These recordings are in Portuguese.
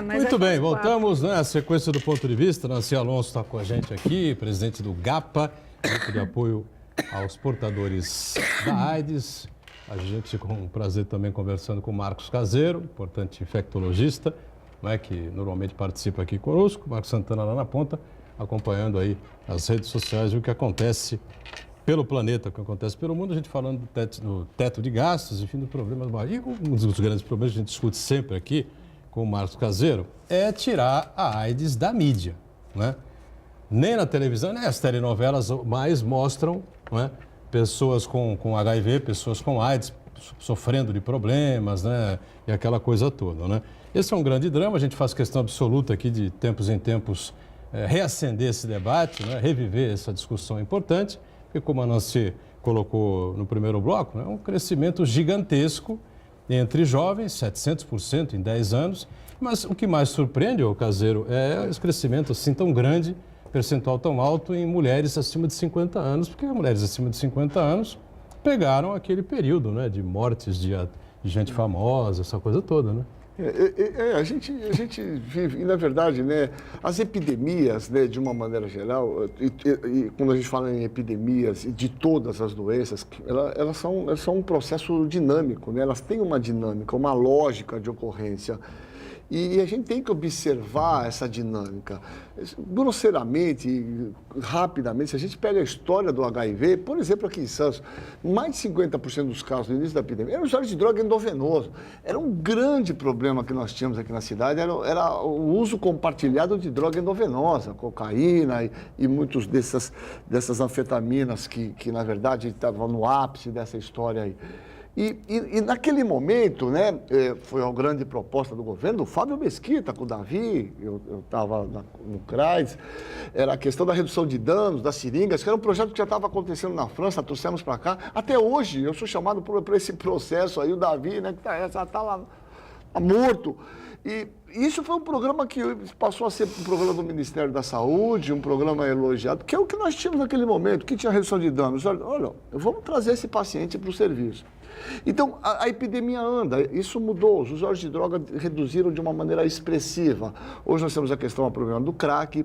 Muito bem, voltamos à sequência do Ponto de Vista. Nancy Alonso está com a gente aqui, presidente do GAPA, Grupo de Apoio aos Portadores da AIDS. A gente com um prazer também conversando com o Marcos Caseiro, importante infectologista, né, que normalmente participa aqui conosco. Marcos Santana lá na ponta, acompanhando aí as redes sociais e o que acontece pelo planeta, o que acontece pelo mundo. A gente falando do teto de gastos, enfim, do problema. E um dos grandes problemas que a gente discute sempre aqui com o Marcos Caseiro, é tirar a AIDS da mídia, né? Nem na televisão, nem as telenovelas mais mostram, né, pessoas com HIV, pessoas com AIDS, sofrendo de problemas, né, e aquela coisa toda, né? Esse é um grande drama, a gente faz questão absoluta aqui de tempos em tempos reacender esse debate, né, reviver essa discussão importante, porque como a Nancy colocou no primeiro bloco, é um crescimento gigantesco entre jovens, 700% em 10 anos, mas o que mais surpreende, ô Caseiro, é esse crescimento assim tão grande, percentual tão alto em mulheres acima de 50 anos, porque as mulheres acima de 50 anos pegaram aquele período, né, de mortes de gente famosa, essa coisa toda, né? A gente vive, e na verdade, né, as epidemias, né, de uma maneira geral, e quando a gente fala em epidemias de todas as doenças, elas são um processo dinâmico, né, elas têm uma dinâmica, uma lógica de ocorrência. E a gente tem que observar essa dinâmica. Grosseiramente, rapidamente, se a gente pega a história do HIV, por exemplo, aqui em Santos, mais de 50% dos casos no início da epidemia eram usuários de droga endovenoso. Era um grande problema que nós tínhamos aqui na cidade, era o uso compartilhado de droga endovenosa, cocaína e muitas dessas anfetaminas que na verdade, estavam no ápice dessa história aí. E naquele momento, né, foi a grande proposta do governo, do Fábio Mesquita, com o Davi, eu estava no CRAS, era a questão da redução de danos, das seringas, que era um projeto que já estava acontecendo na França, trouxemos para cá. Até hoje, eu sou chamado por esse processo aí, o Davi, né, que está lá morto. E isso foi um programa que passou a ser um programa do Ministério da Saúde, um programa elogiado, que é o que nós tínhamos naquele momento, que tinha redução de danos. Olha, vamos trazer esse paciente para o serviço. Então, a epidemia anda, isso mudou, os usuários de droga reduziram de uma maneira expressiva. Hoje nós temos a questão do problema do crack.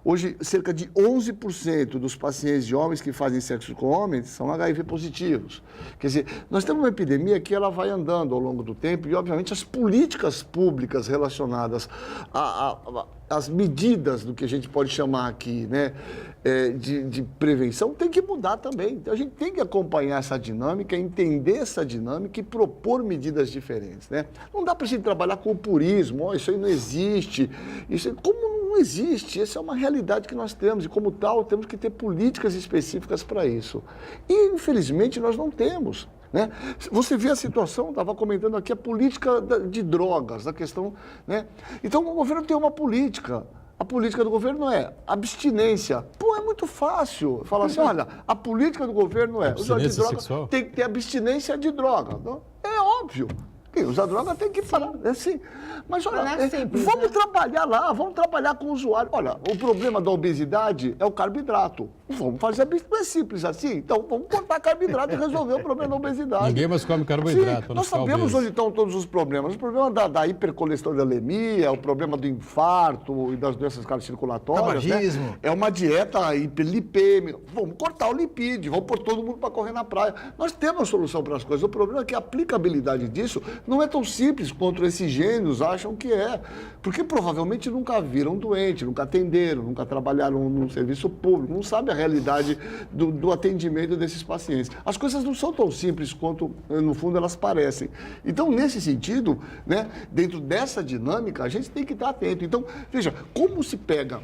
Hoje, cerca de 11% dos pacientes de homens que fazem sexo com homens são HIV positivos. Quer dizer, nós temos uma epidemia que ela vai andando ao longo do tempo e, obviamente, as políticas públicas relacionadas às medidas do que a gente pode chamar aqui, né, de prevenção tem que mudar também. Então, a gente tem que acompanhar essa dinâmica, entender essa dinâmica e propor medidas diferentes, né? Não dá para a gente trabalhar com o purismo, isso aí não existe, como não existe, essa é uma realidade que nós temos e, como tal, temos que ter políticas específicas para isso. E, infelizmente, nós não temos, né? Você vê a situação, estava comentando aqui, a política de drogas, a questão, né? Então, o governo tem uma política. A política do governo é abstinência. Pô, é muito fácil falar assim, olha, a política do governo é usar de droga, sexual. Tem que ter abstinência de droga. Não? É óbvio. Quem usa droga tem que parar. É assim. Mas olha, vamos trabalhar lá, vamos trabalhar com o usuário. Olha, o problema da obesidade é o carboidrato. Vamos fazer, não é simples assim? Então vamos cortar carboidrato e resolver o problema da obesidade. Ninguém mais come carboidrato. Sim, nós sabemos onde estão todos os problemas. O problema da hipercolesterolemia, o problema do infarto e das doenças cardiocirculatórias. Tabagismo. Né? É uma dieta hiperlipêmica. Vamos cortar o lipídio, vamos pôr todo mundo para correr na praia. Nós temos a solução para as coisas. O problema é que a aplicabilidade disso não é tão simples quanto esses gênios acham que é. Porque provavelmente nunca viram doente, nunca atenderam, nunca trabalharam num serviço público, não sabem a realidade do atendimento desses pacientes. As coisas não são tão simples quanto, no fundo, elas parecem. Então, nesse sentido, né, dentro dessa dinâmica, a gente tem que estar atento. Então, veja, como se pega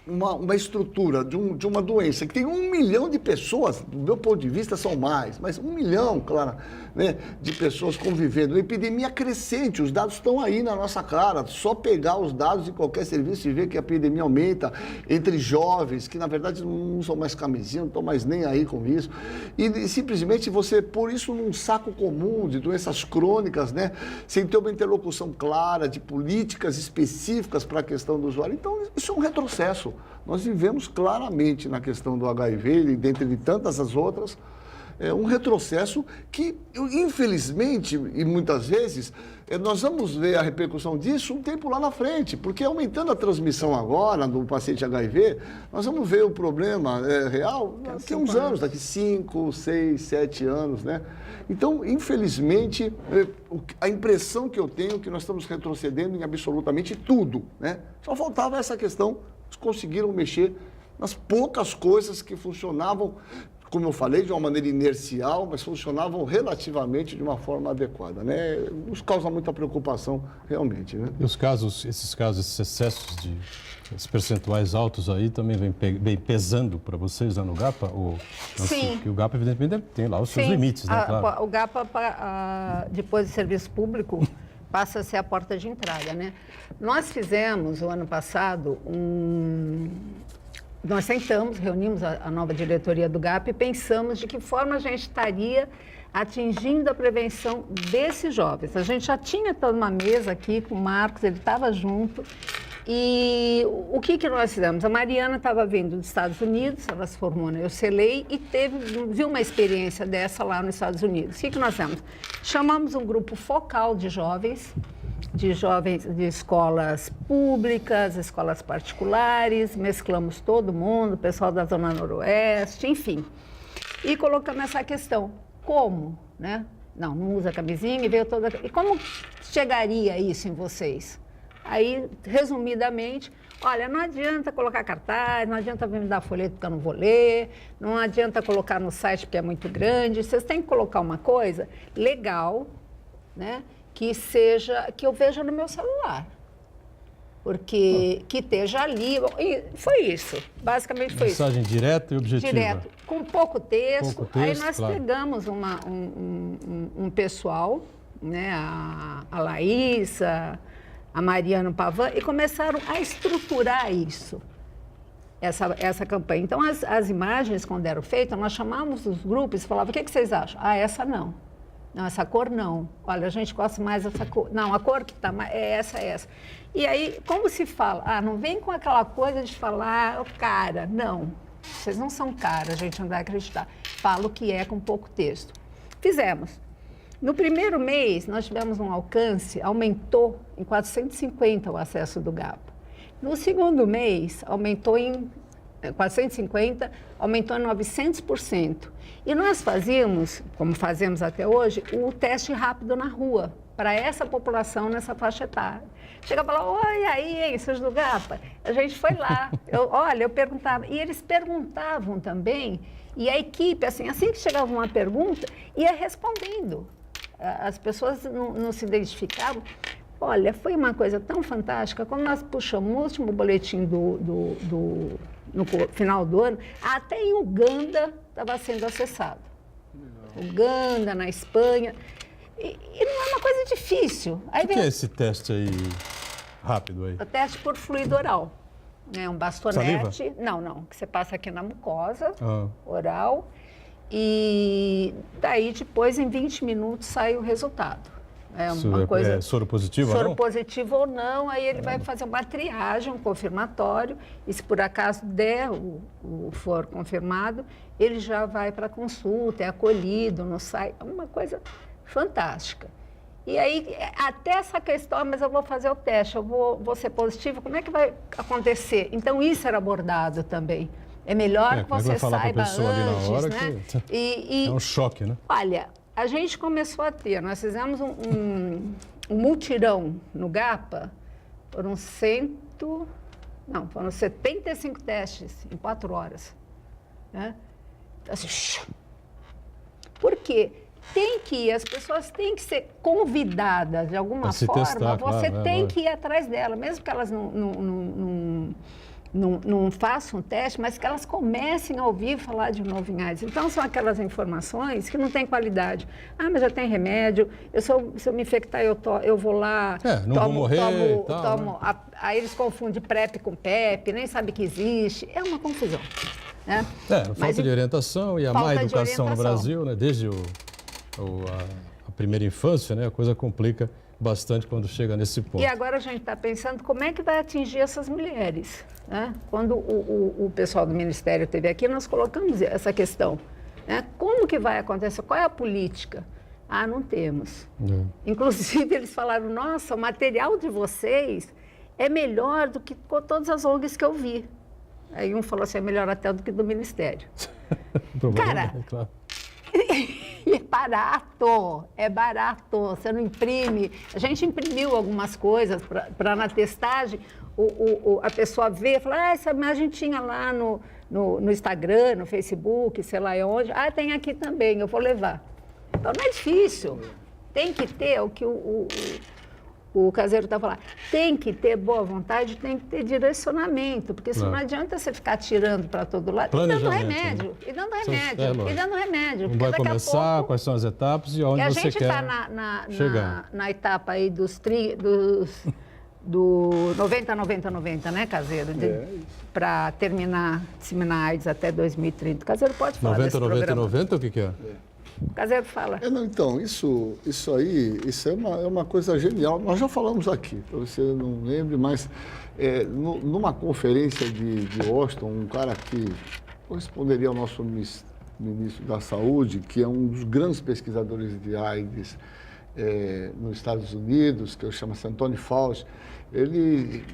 uma estrutura de uma doença que tem 1 milhão de pessoas, do meu ponto de vista são mais, mas 1 milhão, claro, né, de pessoas convivendo. Uma epidemia crescente, os dados estão aí na nossa cara, só pegar os dados de qualquer serviço e ver que a epidemia aumenta entre jovens, que na verdade não usam mais camisinha, não estão mais nem aí com isso, e simplesmente você pôr isso num saco comum de doenças crônicas, né, sem ter uma interlocução clara de políticas específicas para a questão do usuário. Então, isso é um retrocesso. Nós vivemos claramente na questão do HIV, e dentre tantas as outras, um retrocesso que, infelizmente, e muitas vezes, nós vamos ver a repercussão disso um tempo lá na frente, porque aumentando a transmissão agora do paciente HIV, nós vamos ver o problema real daqui a uns anos, daqui 5, 6, 7 anos, né? Então, infelizmente, a impressão que eu tenho é que nós estamos retrocedendo em absolutamente tudo, né? Só faltava essa questão, eles conseguiram mexer nas poucas coisas que funcionavam, como eu falei, de uma maneira inercial, mas funcionavam relativamente de uma forma adequada, né? Nos causa muita preocupação, realmente, né? E esses excessos esses percentuais altos aí também vem pesando para vocês lá no GAPA? Sim. Porque o GAPA, evidentemente, tem lá os seus limites, né? Claro. O GAPA, depois de serviço público, passa a ser a porta de entrada, né? Nós fizemos, o ano passado, nós sentamos, reunimos a nova diretoria do GAP e pensamos de que forma a gente estaria atingindo a prevenção desses jovens. A gente já tinha toda uma mesa aqui com o Marcos, ele estava junto. E o que nós fizemos? A Mariana estava vindo dos Estados Unidos, ela se formou na UCLA e viu uma experiência dessa lá nos Estados Unidos. O que nós fizemos? Chamamos um grupo focal de jovens de escolas públicas, escolas particulares, mesclamos todo mundo, o pessoal da Zona Noroeste, enfim. E colocamos essa questão, como, né? Não usa camisinha e veio toda... E como chegaria isso em vocês? Aí, resumidamente, olha, não adianta colocar cartaz, não adianta vir me dar folheto porque eu não vou ler, não adianta colocar no site porque é muito grande, vocês têm que colocar uma coisa legal, né? Que eu veja no meu celular, porque que esteja ali, e foi isso, basicamente foi isso. Mensagem direta e objetiva. Direto, com pouco texto, aí nós pegamos um pessoal, né, a Laísa, a Mariana Pavan, e começaram a estruturar isso, essa campanha. Então, as imagens, quando eram feitas, nós chamávamos os grupos e falávamos, o que vocês acham? Essa não. Não, essa cor não. Olha, a gente gosta mais dessa cor. Não, a cor que está é essa. E aí, como se fala? Não vem com aquela coisa de falar, cara. Não, vocês não são cara, a gente não vai acreditar. Fala o que é com pouco texto. Fizemos. No primeiro mês, nós tivemos um alcance, aumentou em 450 o acesso do GAPA. No segundo mês, aumentou em 450, aumentou em 900%. E nós fazíamos, como fazemos até hoje, o teste rápido na rua, para essa população nessa faixa etária. Chega e fala, oi, aí, seus do GAPA. A gente foi lá, eu perguntava, e eles perguntavam também, e a equipe, assim que chegava uma pergunta, ia respondendo. As pessoas não se identificavam. Olha, foi uma coisa tão fantástica, quando nós puxamos o último boletim no final do ano, até em Uganda estava sendo acessado. Uganda, na Espanha. E não é uma coisa difícil. O que é esse teste aí rápido aí? O teste por fluido oral. É um bastonete. Saliva? Não, que você passa aqui na mucosa oral. E daí depois, em 20 minutos, sai o resultado. É uma coisa... soro positivo ou não? Soro positivo ou não, aí ele vai fazer uma triagem, um confirmatório, e se por acaso for confirmado, ele já vai para consulta, é acolhido, não sai, é uma coisa fantástica. E aí, até essa questão, mas eu vou fazer o teste, eu vou ser positivo, como é que vai acontecer? Então, isso era abordado também. É melhor que você saiba antes, né? É um choque, né? Olha, a gente começou a ter, nós fizemos um mutirão no GAPA, foram 75 testes em 4 horas. Né? Assim, por quê? As pessoas têm que ser convidadas de alguma forma, testar, você claro, tem que ir atrás dela, mesmo que elas não façam teste, mas que elas comecem a ouvir falar de novo em AIDS. Então, são aquelas informações que não têm qualidade. Mas já tem remédio, se eu me infectar, eu vou lá, vou morrer tomo, né? Aí eles confundem PrEP com PEP, nem sabem que existe. É uma confusão. Né? Falta de orientação e a má educação no Brasil, né? Desde a primeira infância, né? A coisa complica bastante quando chega nesse ponto. E agora a gente está pensando como é que vai atingir essas mulheres. Né? Quando o pessoal do Ministério esteve aqui, nós colocamos essa questão. Né? Como como que vai acontecer? Qual é a política? Ah, não temos. Inclusive, eles falaram, nossa, o material de vocês é melhor do que todas as ONGs que eu vi. Aí um falou assim, é melhor até do que do Ministério. Cara, claro. é barato, você não imprime. A gente imprimiu algumas coisas para na testagem, a pessoa vê e fala, essa imagem tinha lá no Instagram, no Facebook, sei lá onde. Ah, tem aqui também, eu vou levar. Então não é difícil. Tem que ter o que o Caseiro está falando. Tem que ter boa vontade, tem que ter direcionamento, porque senão não adianta você ficar tirando para todo lado e dando remédio, né? e dando remédio, e dando remédio. Não vai começar, pouco, quais são as etapas e onde você quer chegar. A gente está na etapa aí do 90-90-90, né, Caseiro? Para terminar, disseminar a AIDS até 2030. Caseiro pode falar 90, desse 90, programa. 90, o que é? Caseiro fala. Não, então, isso é uma coisa genial. Nós já falamos aqui, para você não lembre, mas numa conferência de Washington, um cara que corresponderia ao nosso ministro da Saúde, que é um dos grandes pesquisadores de AIDS nos Estados Unidos, que chama-se Anthony Fauci, ele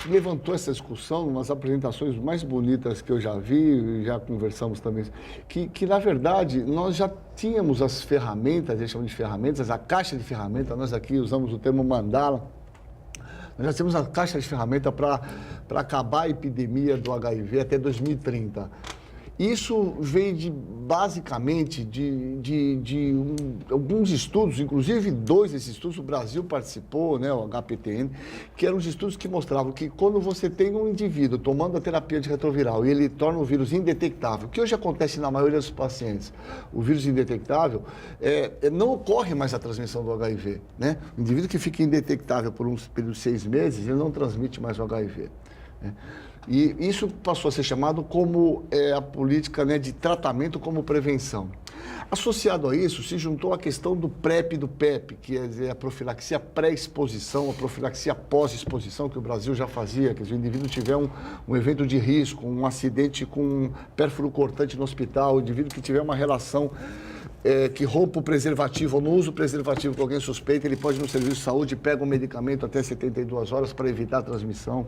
levantou essa discussão, umas apresentações mais bonitas que eu já vi, já conversamos também, que na verdade nós já tínhamos as ferramentas, eles chamam de ferramentas, a caixa de ferramentas, nós aqui usamos o termo mandala, nós já temos a caixa de ferramentas para acabar a epidemia do HIV até 2030. Isso veio basicamente de alguns estudos, inclusive 2 desses estudos, o Brasil participou, né, o HPTN, que eram os estudos que mostravam que quando você tem um indivíduo tomando a terapia de retroviral e ele torna o vírus indetectável, que hoje acontece na maioria dos pacientes, o vírus indetectável, não ocorre mais a transmissão do HIV. Né? O indivíduo que fica indetectável por um período de 6 meses, ele não transmite mais o HIV. Né? E isso passou a ser chamado como a política, né, de tratamento como prevenção. Associado a isso, se juntou a questão do PrEP e do PEP, que é dizer, a profilaxia pré-exposição, a profilaxia pós-exposição, que o Brasil já fazia, que se o indivíduo tiver um evento de risco, um acidente com um pérfuro cortante no hospital, o indivíduo que tiver uma relação que rompa o preservativo ou não usa o preservativo com alguém suspeito, ele pode ir no serviço de saúde e pega um medicamento até 72 horas para evitar a transmissão.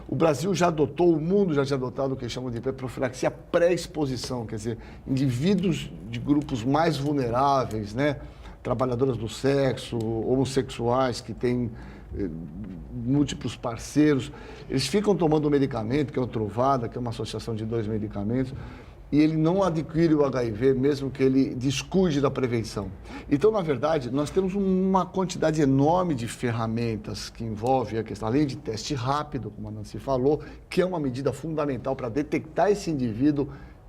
O Brasil já adotou, o mundo já tinha adotado o que chamam de profilaxia pré-exposição, quer dizer, indivíduos de grupos mais vulneráveis, né? Trabalhadoras do sexo, homossexuais que têm múltiplos parceiros, eles ficam tomando um medicamento, que é o Truvada, que é uma associação de 2 medicamentos, e ele não adquire o HIV, mesmo que ele descuide da prevenção. Então, na verdade, nós temos uma quantidade enorme de ferramentas que envolve a questão, além de teste rápido, como a Nancy falou, que é uma medida fundamental para detectar esse indivíduo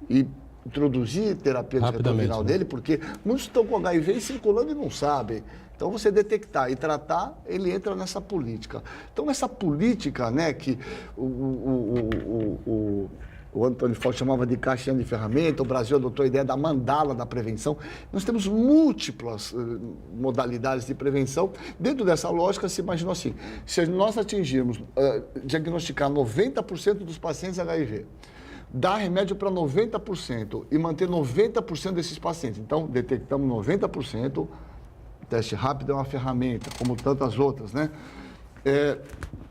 e introduzir terapia de retroviral dele, porque muitos estão com HIV circulando e não sabem. Então, você detectar e tratar, ele entra nessa política. Então, nessa política, né, que o Antônio Fauci chamava de caixinha de ferramenta, o Brasil adotou a ideia da mandala da prevenção. Nós temos múltiplas modalidades de prevenção. Dentro dessa lógica, se imaginou assim, se nós atingirmos, diagnosticar 90% dos pacientes HIV, dar remédio para 90% e manter 90% desses pacientes. Então, detectamos 90%, teste rápido é uma ferramenta, como tantas outras, né?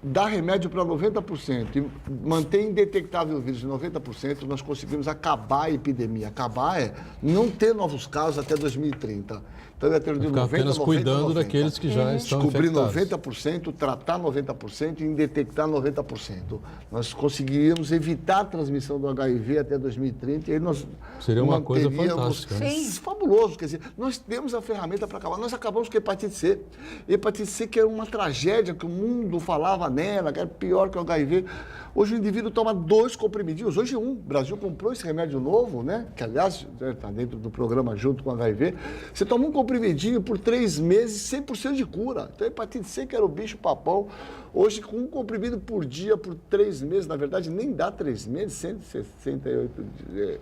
Dar remédio para 90% e manter indetectável o vírus de 90%, nós conseguimos acabar a epidemia. Acabar é não ter novos casos até 2030. Então, ia ter de 90%, apenas 90%, cuidando 90%. Daqueles que já estão descobrir infectados. 90%, tratar 90% e indetectar 90%. Nós conseguiríamos evitar a transmissão do HIV até 2030 e aí nós seria uma coisa fantástica. Né? Sim, fabuloso. Quer dizer, nós temos a ferramenta para acabar. Nós acabamos com a hepatite C. Hepatite C que era uma tragédia, que o mundo falava nela, que era pior que o HIV. Hoje o indivíduo toma 2 comprimidinhos, hoje 1. O Brasil comprou esse remédio novo, né? Que aliás está dentro do programa junto com o HIV. Você toma um comprimidinho por 3 meses, 100% de cura. Então a hepatite C que era o bicho papão. Hoje, com um comprimido por dia, por 3 meses, na verdade, nem dá 3 meses, 168 dias.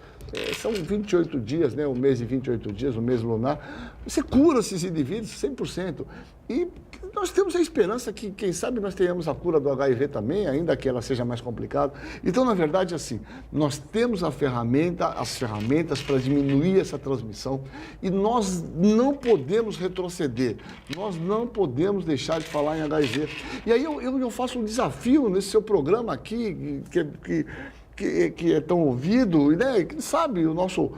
São 28 dias, né? Um mês e 28 dias, o mês lunar. Você cura esses indivíduos 100%. E nós temos a esperança que, quem sabe, nós tenhamos a cura do HIV também, ainda que ela seja mais complicada. Então, na verdade, assim, nós temos as ferramentas para diminuir essa transmissão e nós não podemos retroceder, nós não podemos deixar de falar em HIV. E aí eu faço um desafio nesse seu programa aqui, que é tão ouvido, né? Quem sabe o nosso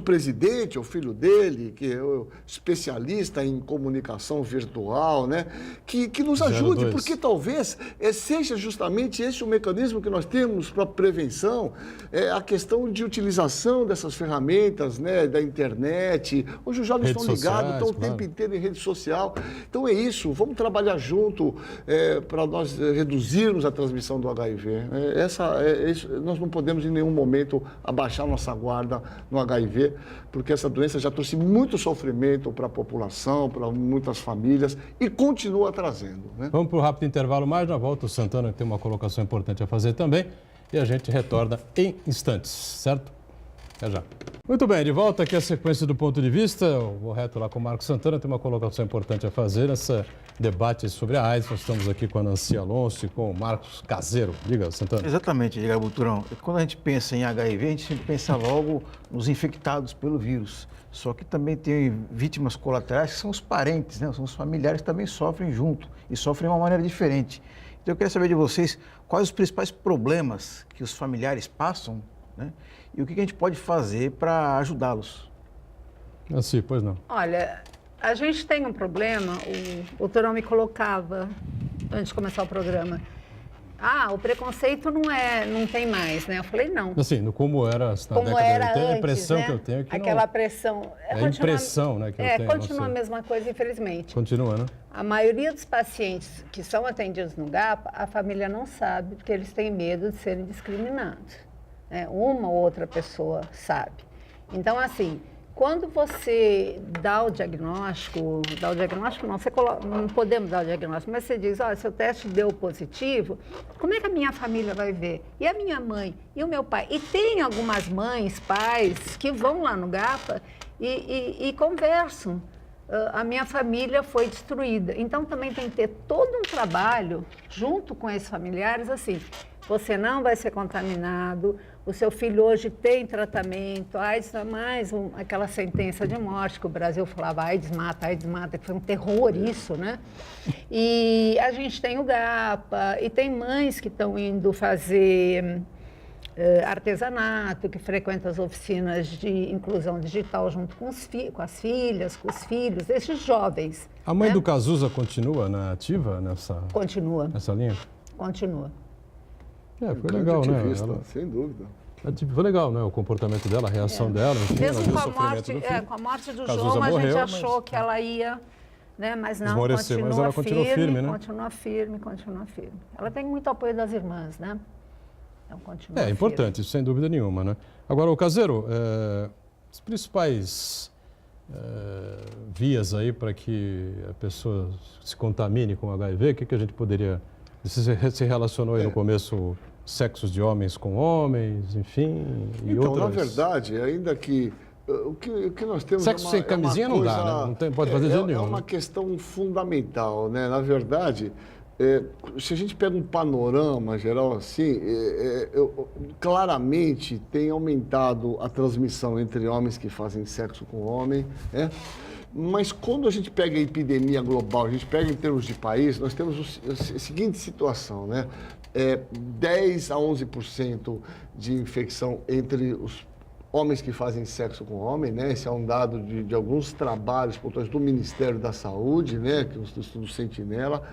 presidente, o filho dele, que é o especialista em comunicação virtual, né? Que nos ajude, porque talvez seja justamente esse o mecanismo que nós temos para prevenção, a questão de utilização dessas ferramentas, né? Da internet. Hoje os jovens estão ligados, estão o tempo inteiro em rede social. Então é isso, vamos trabalhar junto para nós reduzirmos a transmissão do HIV. Nós não podemos em nenhum momento abaixar nossa guarda no HIV, porque essa doença já trouxe muito sofrimento para a população, para muitas famílias e continua trazendo, né? Vamos para o rápido intervalo, mais na volta o Santana tem uma colocação importante a fazer também e a gente retorna em instantes, certo? Até já. Muito bem, de volta aqui a sequência do Ponto de Vista. Eu vou reto lá com o Marcos Santana, tem uma colocação importante a fazer nesse debate sobre a AIDS. Nós estamos aqui com a Nancy Alonso e com o Marcos Caseiro. Diga, Santana. Exatamente, Edgar Buturão. Quando a gente pensa em HIV, a gente sempre pensa logo nos infectados pelo vírus. Só que também tem vítimas colaterais que são os parentes, né? São os familiares que também sofrem junto e sofrem de uma maneira diferente. Então eu queria saber de vocês quais os principais problemas que os familiares passam, né? E o que a gente pode fazer para ajudá-los? Nancy, pois não. Olha, a gente tem um problema, o Turão me colocava, antes de começar o programa, o preconceito não tem mais, né? Eu falei, não. Assim, como era na como década era de 80, antes, a impressão né? que eu tenho é que aquela não... pressão... É a impressão, né, que eu tenho. Continua a mesma coisa, infelizmente. Continua, né? A maioria dos pacientes que são atendidos no GAPA, a família não sabe, porque eles têm medo de serem discriminados. Uma ou outra pessoa sabe. Então, assim, quando você dá o diagnóstico não, não podemos dar o diagnóstico, mas você diz, seu teste deu positivo, como é que a minha família vai ver? E a minha mãe? E o meu pai? E tem algumas mães, pais, que vão lá no GAPA e conversam. A minha família foi destruída. Então, também tem que ter todo um trabalho junto com esses familiares, assim, você não vai ser contaminado, o seu filho hoje tem tratamento, AIDS não é mais aquela sentença de morte que o Brasil falava, AIDS mata, que foi um terror isso, né? E a gente tem o GAPA, e tem mães que estão indo fazer artesanato, que frequentam as oficinas de inclusão digital junto com as filhas, com os filhos, esses jovens. A mãe do Cazuza continua na ativa nessa linha? Continua. Foi legal, né? Sem dúvida. Foi legal, né? O comportamento dela, a reação dela. Enfim, mesmo com a morte do Cazuza João, morreu, a gente achou que ela ia, né? Mas não, esmoreceu, mas ela continua firme, né? Continua firme. Ela tem muito apoio das irmãs, né? Então, continua firme. Importante, isso sem dúvida nenhuma, né? Agora, o Caseiro, as principais vias aí para que a pessoa se contamine com HIV, o que a gente poderia... Você se relacionou aí no começo sexos de homens com homens, enfim, e então, outras... na verdade, ainda que o que nós temos... Sexo sem camisinha não dá, né? Não pode fazer de jeito nenhum. É uma questão fundamental, né? Na verdade, se a gente pega um panorama geral assim, claramente tem aumentado a transmissão entre homens que fazem sexo com homem, né? Mas quando a gente pega a epidemia global, a gente pega em termos de país, nós temos a seguinte situação, né? 10 a 11% de infecção entre os homens que fazem sexo com homem, né? Esse é um dado de alguns trabalhos do Ministério da Saúde, né? Que é o estudo Sentinela.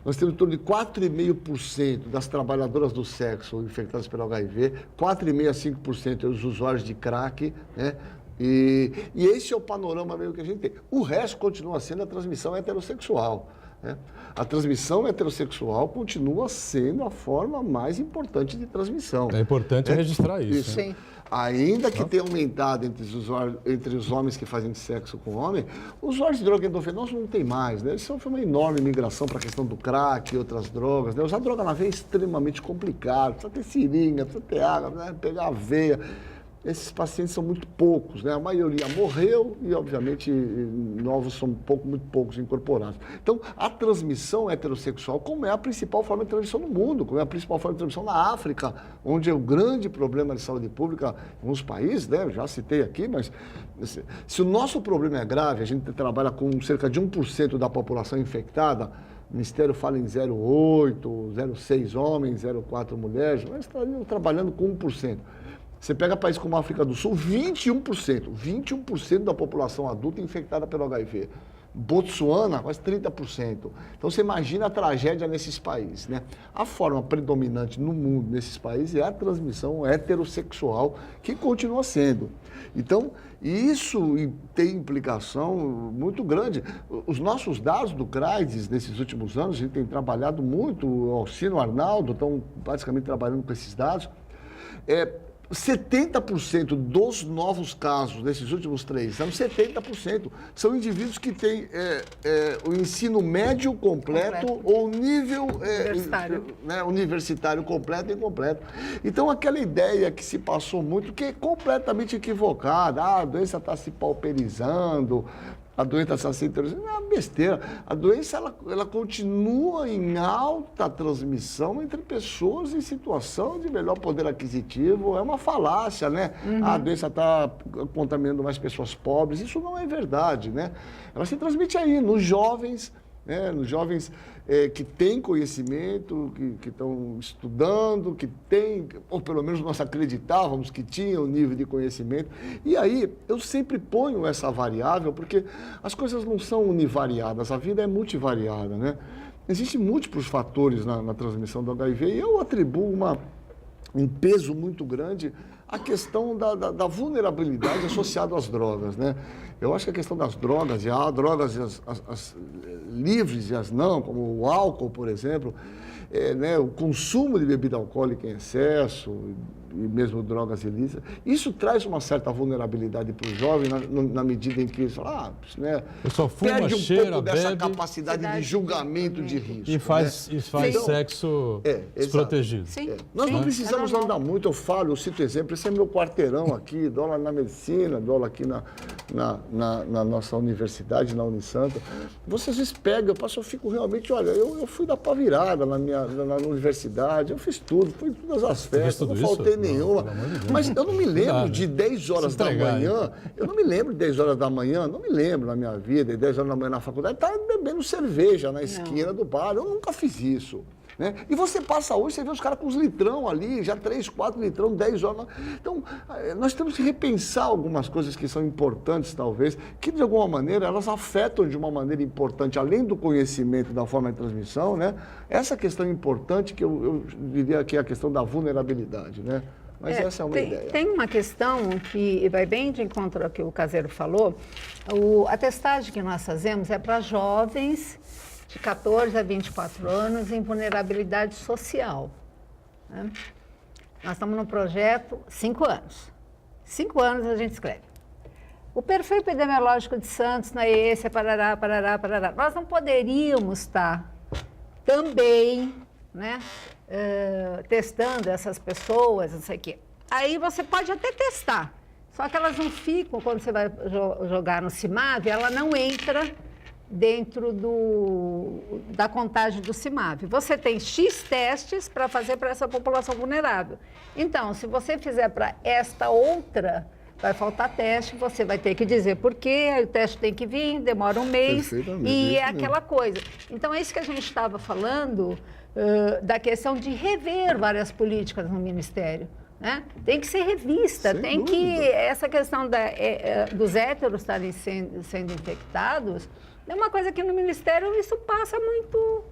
Nós temos em torno de 4,5% das trabalhadoras do sexo infectadas pelo HIV, 4,5% a 5% os usuários de crack, né? E esse é o panorama meio que a gente tem. O resto continua sendo a transmissão heterossexual. né? A transmissão heterossexual continua sendo a forma mais importante de transmissão. É importante registrar isso. Sim. Ainda que tenha aumentado entre os homens que fazem sexo com homem, os usuários de droga endovenosa não tem mais, né? Isso foi uma enorme migração para a questão do crack e outras drogas, né? Usar droga na veia é extremamente complicado, precisa ter seringa, precisa ter água, né? Pegar a veia. Esses pacientes são muito poucos, né? A maioria morreu e, obviamente, novos são muito poucos incorporados. Então, a transmissão heterossexual, como é a principal forma de transmissão no mundo, como é a principal forma de transmissão na África, onde é o grande problema de saúde pública em alguns países, né? Eu já citei aqui, mas se o nosso problema é grave, a gente trabalha com cerca de 1% da população infectada, o Ministério fala em 0,8, 0,6 homens, 0,4 mulheres, mas está trabalhando com 1%. Você pega países como a África do Sul, 21% da população adulta infectada pelo HIV. Botsuana, quase 30%. Então, você imagina a tragédia nesses países, né? A forma predominante no mundo, nesses países, é a transmissão heterossexual, que continua sendo. Então, isso tem implicação muito grande. Os nossos dados do CRAIDES, nesses últimos anos, a gente tem trabalhado muito, o Alcino, o Arnaldo, estão basicamente trabalhando com esses dados. 70% dos novos casos nesses últimos 3 anos, 70%, são indivíduos que têm o ensino médio completo ou nível universitário completo e incompleto. Então, aquela ideia que se passou muito, que é completamente equivocada, a doença está se pauperizando, a doença está se introduzindo, é uma besteira. A doença ela continua em alta transmissão entre pessoas em situação de melhor poder aquisitivo. É uma falácia, né? A doença está contaminando mais pessoas pobres. Isso não é verdade, né? Ela se transmite aí, nos jovens, né? Nos jovens que têm conhecimento, que estão estudando, que têm, ou pelo menos nós acreditávamos que tinham nível de conhecimento. E aí, eu sempre ponho essa variável, porque as coisas não são univariadas, a vida é multivariada, né? Existem múltiplos fatores na transmissão do HIV e eu atribuo um peso muito grande à questão da vulnerabilidade associada às drogas, né? Eu acho que a questão das drogas, e há drogas as livres e as não, como o álcool, por exemplo, né, o consumo de bebida alcoólica em excesso e mesmo drogas ilícitas, isso traz uma certa vulnerabilidade para o jovem na medida em que ele fala, né, perde pouco dessa capacidade de julgamento de risco. E faz sexo desprotegido. Sim. Nós não precisamos andar muito, eu cito exemplo, esse é meu quarteirão aqui, dou aula na medicina, dou aula aqui na nossa universidade, na Unisanta. Você às vezes pega, eu fico realmente, olha, eu fui da pá virada na universidade, eu fiz tudo, fui em todas as festas, não faltei nenhuma. Mas eu não me lembro de 10 horas da manhã, não me lembro na minha vida, de 10 horas da manhã na faculdade, estava bebendo cerveja na esquina do bar, eu nunca fiz isso. Né? E você passa hoje, você vê os caras com os litrão ali, já 3, 4 litrão, 10 horas. Então, nós temos que repensar algumas coisas que são importantes, talvez, que de alguma maneira elas afetam de uma maneira importante, além do conhecimento da forma de transmissão, né? Essa questão importante que eu diria que é a questão da vulnerabilidade, né? Mas essa é uma ideia. Tem uma questão que vai bem de encontro ao que o Caseiro falou. A testagem que nós fazemos é para jovens de 14 a 24 anos em vulnerabilidade social. Né? Nós estamos no projeto 5 anos. 5 anos a gente escreve. O perfil epidemiológico de Santos não é esse, é parará, parará, parará. Nós não poderíamos estar também, né, testando essas pessoas, não sei o quê. Aí você pode até testar, só que elas não ficam, quando você vai jogar no CIMAV, ela não entra dentro da contagem do CIMAV. Você tem X testes para fazer para essa população vulnerável. Então, se você fizer para esta outra, vai faltar teste, você vai ter que dizer por quê, o teste tem que vir, demora um mês, e é aquela coisa. Então, é isso que a gente estava falando, da questão de rever várias políticas no Ministério. Né? Tem que ser revista, tem que... Essa questão dos héteros estarem sendo infectados... É uma coisa que no Ministério isso passa muito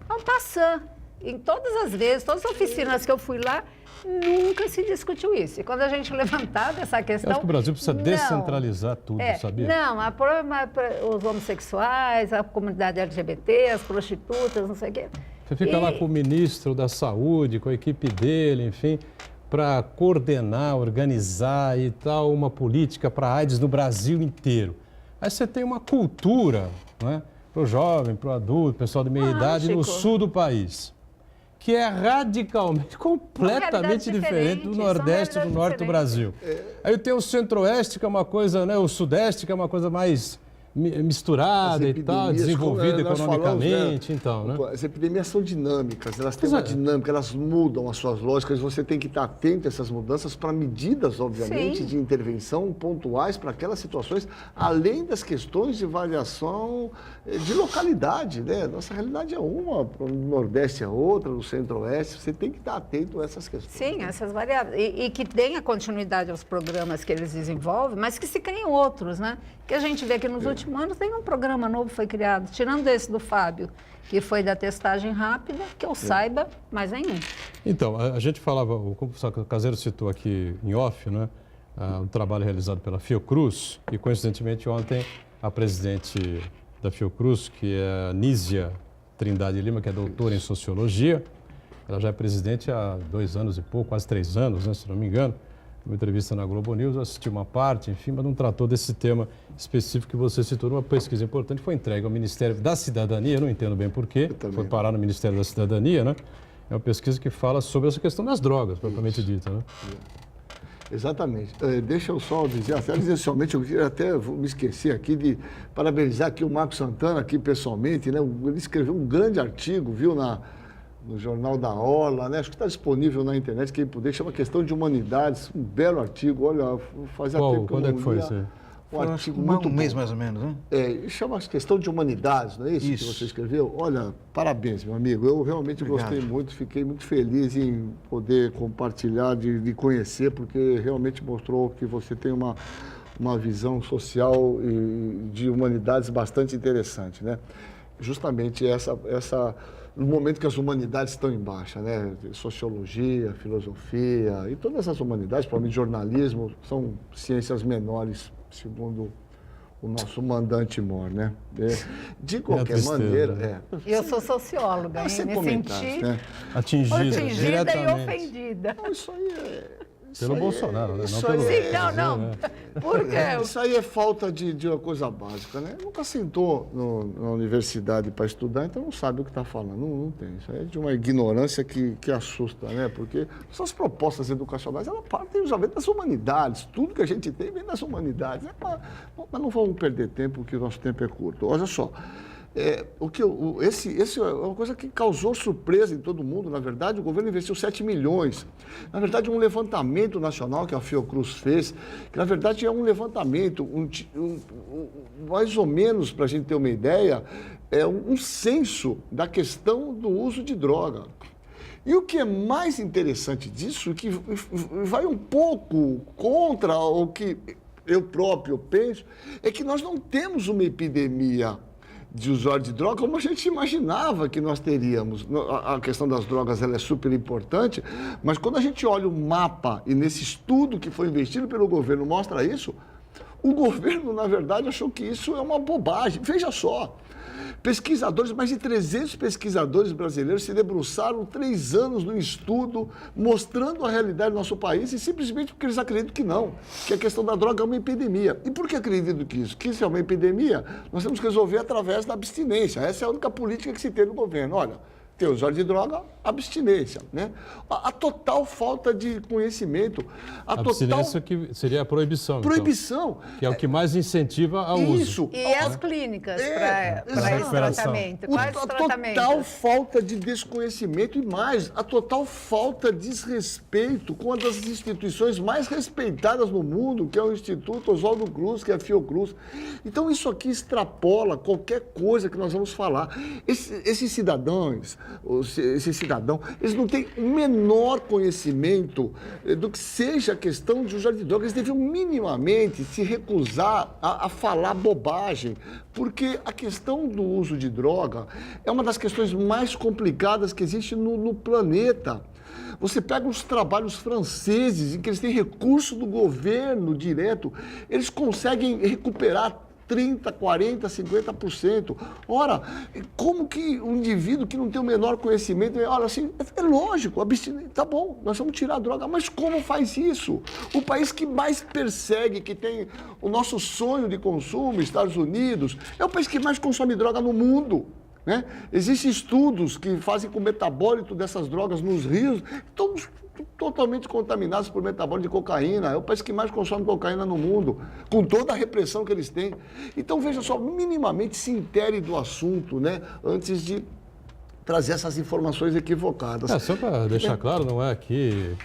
ao passar. em todas as vezes, todas as oficinas que eu fui lá, nunca se discutiu isso. E quando a gente levantava essa questão... Eu acho que o Brasil precisa descentralizar tudo, sabia? Não, o problema é para os homossexuais, a comunidade LGBT, as prostitutas, não sei o quê. Você fica lá com o ministro da Saúde, com a equipe dele, enfim, para coordenar, organizar e tal, uma política para a AIDS no Brasil inteiro. Aí você tem uma cultura, né, para o jovem, para o adulto, pessoal de meia idade, no sul do país, que é radicalmente, completamente diferente do Nordeste e do Norte do Brasil. Aí tem o Centro-Oeste, que é uma coisa, né, o Sudeste, que é uma coisa mais misturada e tal, desenvolvida economicamente, então, né? As epidemias são dinâmicas, elas têm uma dinâmica, elas mudam as suas lógicas, você tem que estar atento a essas mudanças para medidas, obviamente, de intervenção pontuais para aquelas situações, além das questões de variação de localidade, né? Nossa realidade é uma, no Nordeste é outra, no Centro-Oeste, você tem que estar atento a essas questões. Sim, essas variáveis. E que tenha continuidade aos programas que eles desenvolvem, mas que se criem outros, né? Que a gente vê que nos últimos anos tem um programa novo que foi criado, tirando esse do Fábio, que foi da testagem rápida, que eu saiba, mais nenhum. Então, a gente falava, o Caseiro citou aqui em off, né, o trabalho realizado pela Fiocruz, e coincidentemente ontem a presidente da Fiocruz, que é a Nízia Trindade Lima, que é doutora em Sociologia, ela já é presidente há 2 anos e pouco, quase 3 anos, né, se não me engano. Uma entrevista na Globo News, eu assisti uma parte, enfim, mas não tratou desse tema específico que você citou. Uma pesquisa importante foi entregue ao Ministério da Cidadania, eu não entendo bem porquê, foi parar no Ministério da Cidadania, né? É uma pesquisa que fala sobre essa questão das drogas, propriamente dita, né? Exatamente. Deixa eu só dizer, até inicialmente, eu queria até me esquecer aqui de parabenizar aqui o Marco Santana, aqui pessoalmente, né? Ele escreveu um grande artigo, viu, no Jornal da Orla, né? Acho que está disponível na internet, quem puder, chama Questão de Humanidades, um belo artigo, olha, fazia tempo que eu não Quando é que foi isso aí? Um artigo muito um mês mais ou menos, né? Chama Questão de Humanidades, não é isso que você escreveu? Olha, parabéns, meu amigo, eu realmente gostei muito, fiquei muito feliz em poder compartilhar, de conhecer, porque realmente mostrou que você tem uma visão social e de humanidades bastante interessante, né? Justamente no momento que as humanidades estão em baixa, né? Sociologia, filosofia e todas as humanidades, provavelmente jornalismo, são ciências menores, segundo o nosso mandante Mor, né? De qualquer maneira... Eu sou socióloga, me senti né? Atingida e ofendida. Não, isso aí pelo Bolsonaro, né? Não pelo... Sim, não. Por quê? Isso aí é falta de uma coisa básica, né? Nunca sentou na universidade para estudar, então não sabe o que está falando. Não tem. Isso aí é de uma ignorância que assusta, né? Porque essas propostas educacionais, elas partem justamente das humanidades. Tudo que a gente tem vem das humanidades. Mas não vamos perder tempo, porque o nosso tempo é curto. Olha só. Esse é uma coisa que causou surpresa em todo mundo. Na verdade, o governo investiu 7 milhões. Na verdade, um levantamento nacional que a Fiocruz fez, que na verdade é um levantamento, mais ou menos, para a gente ter uma ideia, é um censo da questão do uso de droga. E o que é mais interessante disso, que vai um pouco contra o que eu próprio penso, é que nós não temos uma epidemia de usuário de droga, como a gente imaginava que nós teríamos. A questão das drogas ela é super importante, mas quando a gente olha o mapa, e nesse estudo que foi investido pelo governo mostra isso, o governo, na verdade, achou que isso é uma bobagem. Veja só, pesquisadores, mais de 300 pesquisadores brasileiros se debruçaram 3 anos no estudo, mostrando a realidade do nosso país, e simplesmente porque eles acreditam que não, que a questão da droga é uma epidemia. E por que acreditam que isso é uma epidemia? Nós temos que resolver através da abstinência. Essa é a única política que se tem no governo. Olha, tem usuário de droga, abstinência, né? A total falta de conhecimento. Abstinência que seria a proibição. Proibição. Então, que é o que mais incentiva ao uso. Isso. E as clínicas para esse tratamento? Quais os tratamentos? A total falta de desconhecimento e mais, a total falta de desrespeito com uma das instituições mais respeitadas no mundo, que é o Instituto Oswaldo Cruz, que é a Fiocruz. Então, isso aqui extrapola qualquer coisa que nós vamos falar. Esses cidadãos, esse cidadão, eles não têm o menor conhecimento do que seja a questão de usuário de drogas. Eles deviam minimamente se recusar a falar bobagem, porque a questão do uso de droga é uma das questões mais complicadas que existe no planeta. Você pega os trabalhos franceses, em que eles têm recurso do governo direto, eles conseguem recuperar 30%, 40%, 50%. Ora, como que um indivíduo que não tem o menor conhecimento, olha assim, é lógico, tá bom, nós vamos tirar a droga, mas como faz isso? O país que mais persegue, que tem o nosso sonho de consumo, Estados Unidos, é o país que mais consome droga no mundo. Né? Existem estudos que fazem com o metabólito dessas drogas nos rios, todos totalmente contaminados por metabólito de cocaína. É o país que mais consome cocaína no mundo, com toda a repressão que eles têm. Então, veja só, minimamente se intere do assunto, né, antes de trazer essas informações equivocadas. Só para deixar claro, não é aqui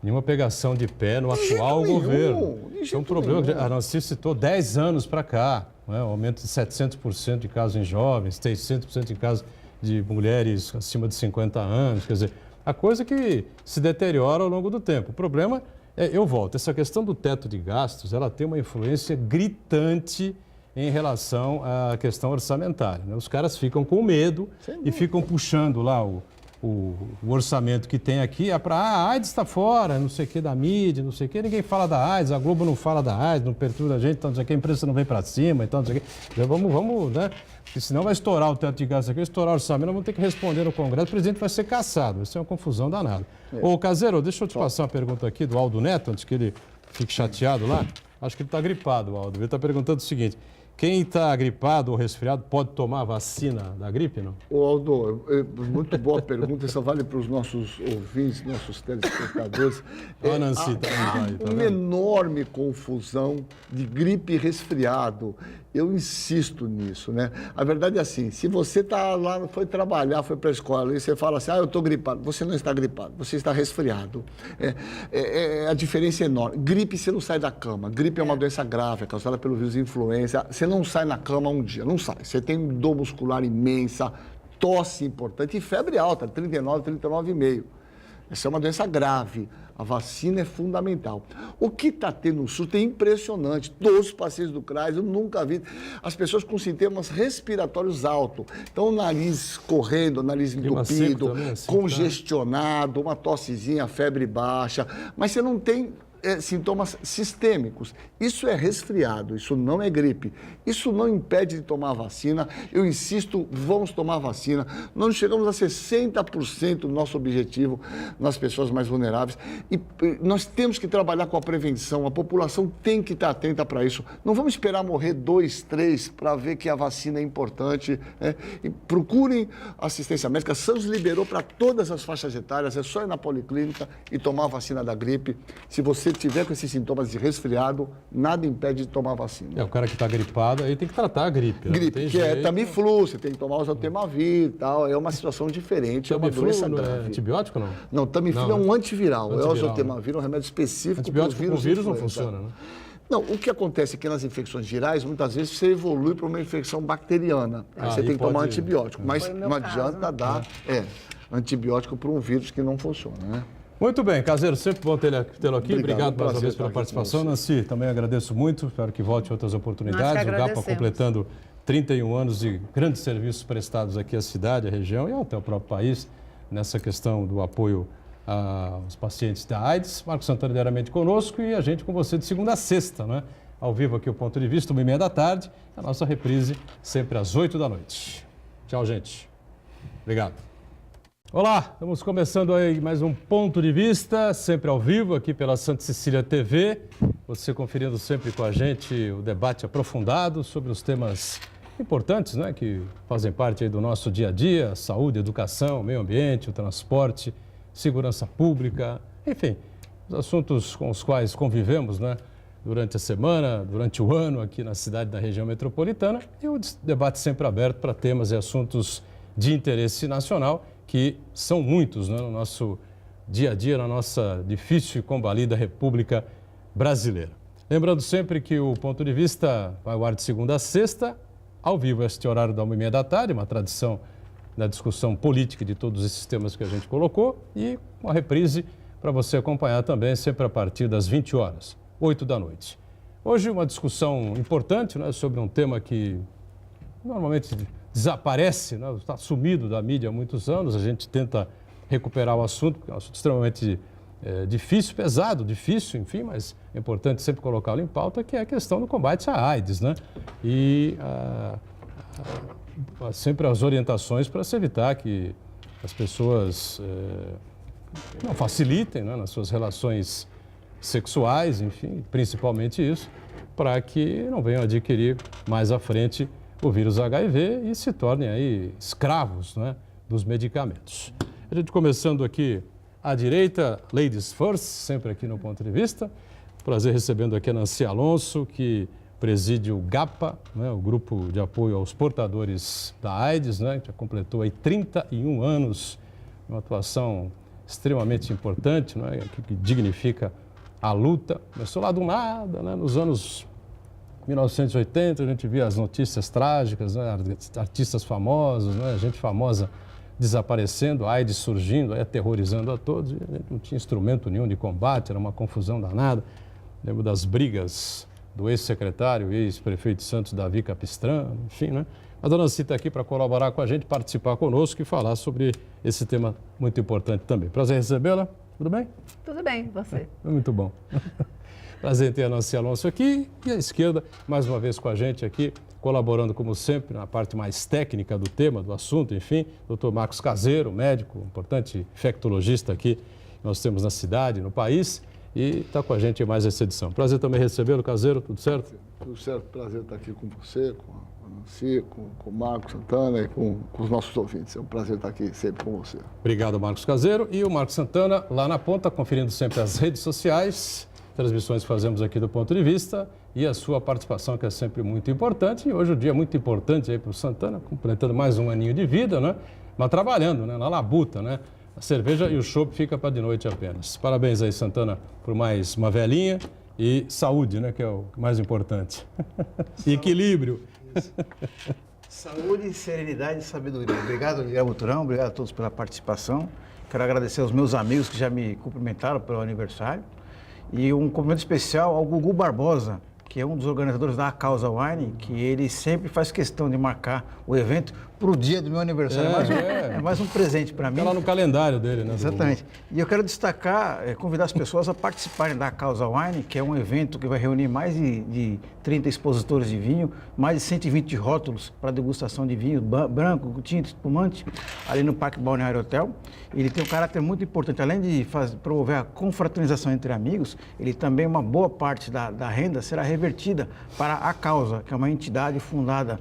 nenhuma pegação de pé no atual governo. É um problema que a Nancy citou 10 anos para cá. Um aumento de 700% de casos em jovens, 600% de casos de mulheres acima de 50 anos. Quer dizer, a coisa que se deteriora ao longo do tempo. O problema é, eu volto, essa questão do teto de gastos, ela tem uma influência gritante em relação à questão orçamentária. Né? Os caras ficam com medo e ficam puxando lá o orçamento que tem aqui é para a AIDS está fora, não sei o que da mídia, não sei o que, ninguém fala da AIDS, a Globo não fala da AIDS, não perturba a gente, então não sei o que, a imprensa não vem para cima, então não sei o que. Já vamos, né? Porque senão vai estourar o teto de gastos aqui, estourar o orçamento, nós vamos ter que responder no Congresso, o presidente vai ser cassado, vai ser uma confusão danada. Ô, Caseiro, deixa eu te passar uma pergunta aqui do Aldo Neto, antes que ele fique chateado lá. Acho que ele está gripado, o Aldo. Ele está perguntando o seguinte: quem está gripado ou resfriado pode tomar a vacina da gripe, não? Ô, Aldo, muito boa pergunta. Isso vale para os nossos ouvintes, nossos telespectadores. A Nancy há uma enorme confusão de gripe e resfriado. Eu insisto nisso, né? A verdade é assim, se você está lá, foi trabalhar, foi para a escola, e você fala assim, eu estou gripado. Você não está gripado, você está resfriado. A diferença é enorme. Gripe, você não sai da cama. Gripe é uma doença grave, é causada pelo vírus de influenza. Você não sai na cama um dia, não sai. Você tem dor muscular imensa, tosse importante e febre alta, 39, 39,5. Essa é uma doença grave. A vacina é fundamental. O que está tendo no surto é impressionante. Todos os pacientes do CRAS, eu nunca vi. As pessoas com sintomas respiratórios altos. Então, o nariz correndo, o nariz entupido, também, assim, congestionado, uma tossezinha, febre baixa. Mas você não tem sintomas sistêmicos. Isso é resfriado, isso não é gripe. Isso não impede de tomar a vacina. Eu insisto, vamos tomar a vacina. Nós chegamos a 60% do nosso objetivo nas pessoas mais vulneráveis. E nós temos que trabalhar com a prevenção. A população tem que estar atenta para isso. Não vamos esperar morrer 2, 3 para ver que a vacina é importante. E procurem assistência médica. A SAMS liberou para todas as faixas etárias. É só ir na policlínica e tomar a vacina da gripe. Se você tiver com esses sintomas de resfriado, nada impede de tomar a vacina. O cara que está gripado, aí tem que tratar a gripe. Gripe, que é Tamiflu, você tem que tomar o Oseltamivir e tal. É uma situação diferente, é uma doença grave. É antibiótico ou não? Não, Tamiflu é um antiviral. O Oseltamivir é um remédio específico para os vírus. O vírus não funciona, né? Não, o que acontece é que nas infecções virais, muitas vezes você evolui para uma infecção bacteriana. Aí você tem que tomar antibiótico. Mas não adianta dar antibiótico para um vírus que não funciona, né? Muito bem, Caseiro, sempre bom tê-lo aqui. Obrigado mais uma vez pela participação. Nancy, também agradeço muito. Espero que volte em outras oportunidades. O GAPA completando 31 anos de grandes serviços prestados aqui à cidade, à região e até ao próprio país, nessa questão do apoio aos pacientes da AIDS. Marcos Santana diariamente conosco e a gente com você de segunda a sexta, né? Ao vivo aqui o Ponto de Vista, 1h30 da tarde. A nossa reprise sempre às 8 da noite. Tchau, gente. Obrigado. Olá, estamos começando aí mais um Ponto de Vista, sempre ao vivo aqui pela Santa Cecília TV. Você conferindo sempre com a gente o debate aprofundado sobre os temas importantes, né, que fazem parte aí do nosso dia a dia, saúde, educação, meio ambiente, o transporte, segurança pública, enfim, os assuntos com os quais convivemos, né, durante a semana, durante o ano aqui na cidade da região metropolitana e o debate sempre aberto para temas e assuntos de interesse nacional, que são muitos, né, no nosso dia a dia, na nossa difícil e combalida República Brasileira. Lembrando sempre que o Ponto de Vista vai ao ar de segunda a sexta, ao vivo, este horário da 1h30 da tarde, uma tradição na discussão política de todos esses temas que a gente colocou e uma reprise para você acompanhar também, sempre a partir das 20 horas, 8 da noite. Hoje uma discussão importante, né, sobre um tema que normalmente desaparece, né, está sumido da mídia há muitos anos, a gente tenta recuperar o assunto, porque é um assunto extremamente difícil, pesado, difícil, enfim, mas é importante sempre colocá-lo em pauta, que é a questão do combate à AIDS, né? E sempre as orientações para se evitar que as pessoas não facilitem, né, nas suas relações sexuais, enfim, principalmente isso, para que não venham adquirir mais à frente o vírus HIV e se tornem aí escravos, né, dos medicamentos. A gente começando aqui à direita, Ladies First, sempre aqui no Ponto de Vista. Prazer recebendo aqui a Nancy Alonso, que preside o GAPA, né, o Grupo de Apoio aos Portadores da AIDS, né, que já completou aí 31 anos, uma atuação extremamente importante, né, que dignifica a luta. Começou lá do nada, né, nos anos 1980, a gente via as notícias trágicas, né, artistas famosos, né, gente famosa desaparecendo, a AIDS surgindo, aí aterrorizando a todos, e a gente não tinha instrumento nenhum de combate, era uma confusão danada. Lembro das brigas do ex-secretário e ex-prefeito de Santos, Davi Capistrano, enfim, né? A dona Nancy está aqui para colaborar com a gente, participar conosco e falar sobre esse tema muito importante também. Prazer recebê-la, tudo bem? Tudo bem, você? Muito bom. Prazer em ter a Nancy Alonso aqui e à esquerda, mais uma vez com a gente aqui, colaborando como sempre na parte mais técnica do tema, do assunto, enfim, Dr. Marcos Caseiro, médico, importante infectologista aqui que nós temos na cidade, no país, e está com a gente em mais essa edição. Prazer também recebê-lo, Caseiro, tudo certo? Tudo certo, prazer estar aqui com você, com a Nancy, com o Marcos Santana e com os nossos ouvintes. É um prazer estar aqui sempre com você. Obrigado, Marcos Caseiro. E o Marcos Santana, lá na ponta, conferindo sempre as redes sociais, transmissões que fazemos aqui do Ponto de Vista e a sua participação, que é sempre muito importante. E hoje o dia é muito importante aí para o Santana, completando mais um aninho de vida, né? Mas trabalhando, né? Na labuta, né? A cerveja e o chopp fica para de noite apenas. Parabéns aí, Santana, por mais uma velhinha e saúde, né? Que é o mais importante. E equilíbrio. Saúde, serenidade e sabedoria. Obrigado, Guilherme Turão, obrigado a todos pela participação. Quero agradecer aos meus amigos que já me cumprimentaram pelo aniversário. E um cumprimento especial ao Gugu Barbosa, que é um dos organizadores da A Causa Wine, que ele sempre faz questão de marcar o evento para o dia do meu aniversário. É mais um presente para mim. Está lá no calendário dele, né? Exatamente. E eu quero destacar, convidar as pessoas a participarem da Causa Wine, que é um evento que vai reunir mais de 30 expositores de vinho, mais de 120 rótulos para degustação de vinho branco, tinto, espumante, ali no Parque Balneário Hotel. Ele tem um caráter muito importante, além de promover a confraternização entre amigos, ele também, uma boa parte da renda será revertida para a Causa, que é uma entidade fundada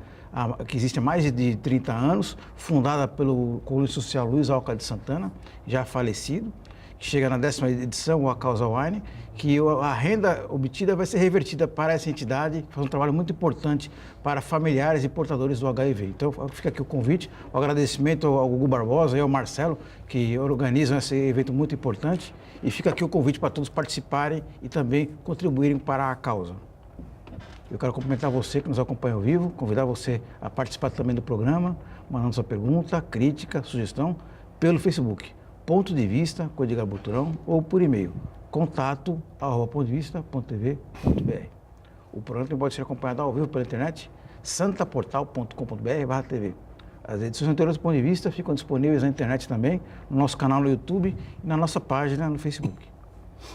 que existe há mais de 30 anos, fundada pelo colunista social Luiz Alca de Santana, já falecido, que chega na 10ª edição, A Causa Wine, que a renda obtida vai ser revertida para essa entidade, que faz um trabalho muito importante para familiares e portadores do HIV. Então, fica aqui o convite, o agradecimento ao Gugu Barbosa e ao Marcelo, que organizam esse evento muito importante, e fica aqui o convite para todos participarem e também contribuírem para a causa. Eu quero cumprimentar você que nos acompanha ao vivo, convidar você a participar também do programa, mandando sua pergunta, crítica, sugestão, pelo Facebook, Ponto de Vista, com Edgar Buturão, ou por e-mail, contato@pontodevista.tv.br. O programa pode ser acompanhado ao vivo pela internet, santaportal.com.br/tv. As edições anteriores do Ponto de Vista ficam disponíveis na internet também, no nosso canal no YouTube e na nossa página no Facebook.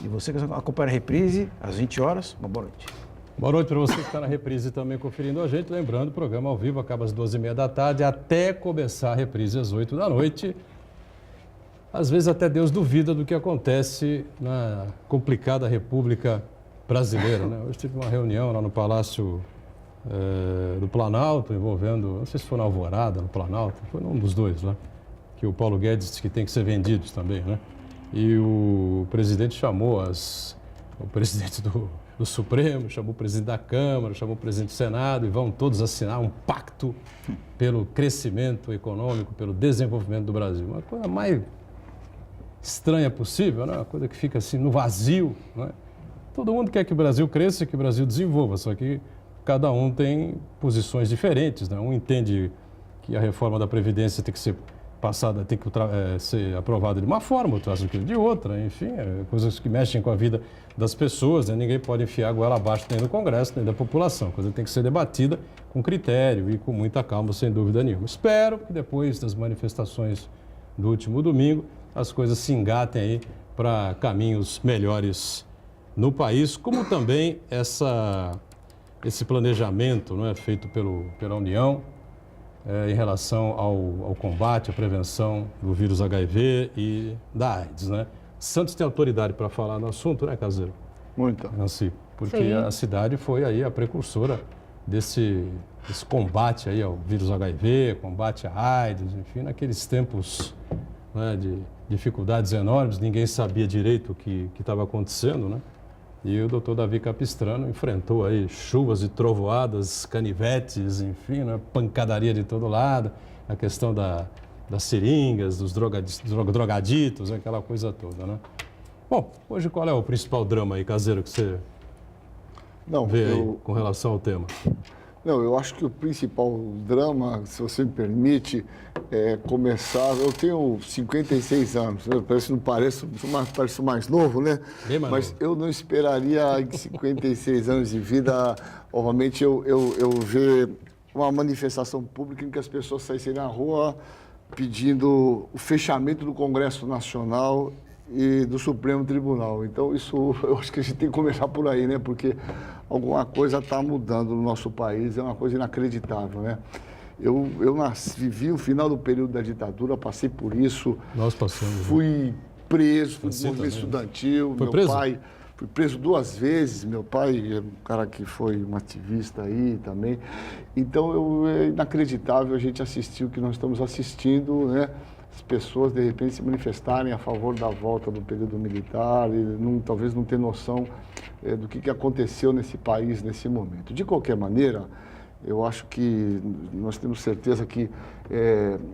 E você que acompanha a reprise, às 20 horas, uma boa noite. Boa noite para você que está na reprise também conferindo a gente. Lembrando, o programa ao vivo acaba às 12h30 da tarde, até começar a reprise às 8 da noite. Às vezes até Deus duvida do que acontece na complicada República Brasileira, né? Hoje tive uma reunião lá no Palácio do Planalto, envolvendo, não sei se foi na Alvorada, no Planalto, foi um dos dois lá, que o Paulo Guedes disse que tem que ser vendidos também, né? E o presidente chamou o presidente do Supremo, chamou o presidente da Câmara, chamou o presidente do Senado e vão todos assinar um pacto pelo crescimento econômico, pelo desenvolvimento do Brasil. Uma coisa mais estranha possível, né? Uma coisa que fica assim no vazio, né? Todo mundo quer que o Brasil cresça, que o Brasil desenvolva, só que cada um tem posições diferentes, né? Um entende que a reforma da Previdência tem que ser passada, tem que ser aprovada de uma forma, outras de outra, enfim, coisas que mexem com a vida das pessoas, né? Ninguém pode enfiar a goela abaixo nem do Congresso, nem da população. A coisa tem que ser debatida com critério e com muita calma, sem dúvida nenhuma. Espero que depois das manifestações do último domingo, as coisas se engatem aí para caminhos melhores no país, como também esse planejamento, não é, feito pela União, em relação ao combate, à prevenção do vírus HIV e da AIDS, né? Santos tem autoridade para falar no assunto, né, Caseiro? Muita. Nancy, porque Sim. a cidade foi aí a precursora desse combate aí ao vírus HIV, combate à AIDS, enfim, naqueles tempos, né, de dificuldades enormes, ninguém sabia direito o que estava acontecendo, né? E o doutor Davi Capistrano enfrentou aí chuvas e trovoadas, canivetes, enfim, né? Pancadaria de todo lado, a questão das seringas, dos drogaditos, aquela coisa toda, né? Bom, hoje qual é o principal drama aí, Caseiro, que você vê aí com relação ao tema? Não, eu acho que o principal drama, se você me permite, é começar... Eu tenho 56 anos, né? Pareço mais novo, né? Bem mais Mas novo. eu não esperaria em 56 anos de vida, obviamente, eu ver uma manifestação pública em que as pessoas saíssem na rua pedindo o fechamento do Congresso Nacional e do Supremo Tribunal. Então, isso, eu acho que a gente tem que começar por aí, né? Porque alguma coisa está mudando no nosso país, é uma coisa inacreditável, né? Eu vivi o final do período da ditadura, passei por isso. Nós passamos. Fui preso, fui Você no movimento também, né? estudantil. Foi Meu preso? pai, fui preso 2 vezes. Meu pai é um cara que foi um ativista aí também. Então, é inacreditável a gente assistir o que nós estamos assistindo, né? As pessoas, de repente, se manifestarem a favor da volta do período militar e talvez não ter noção do que aconteceu nesse país nesse momento. De qualquer maneira, eu acho que nós temos certeza que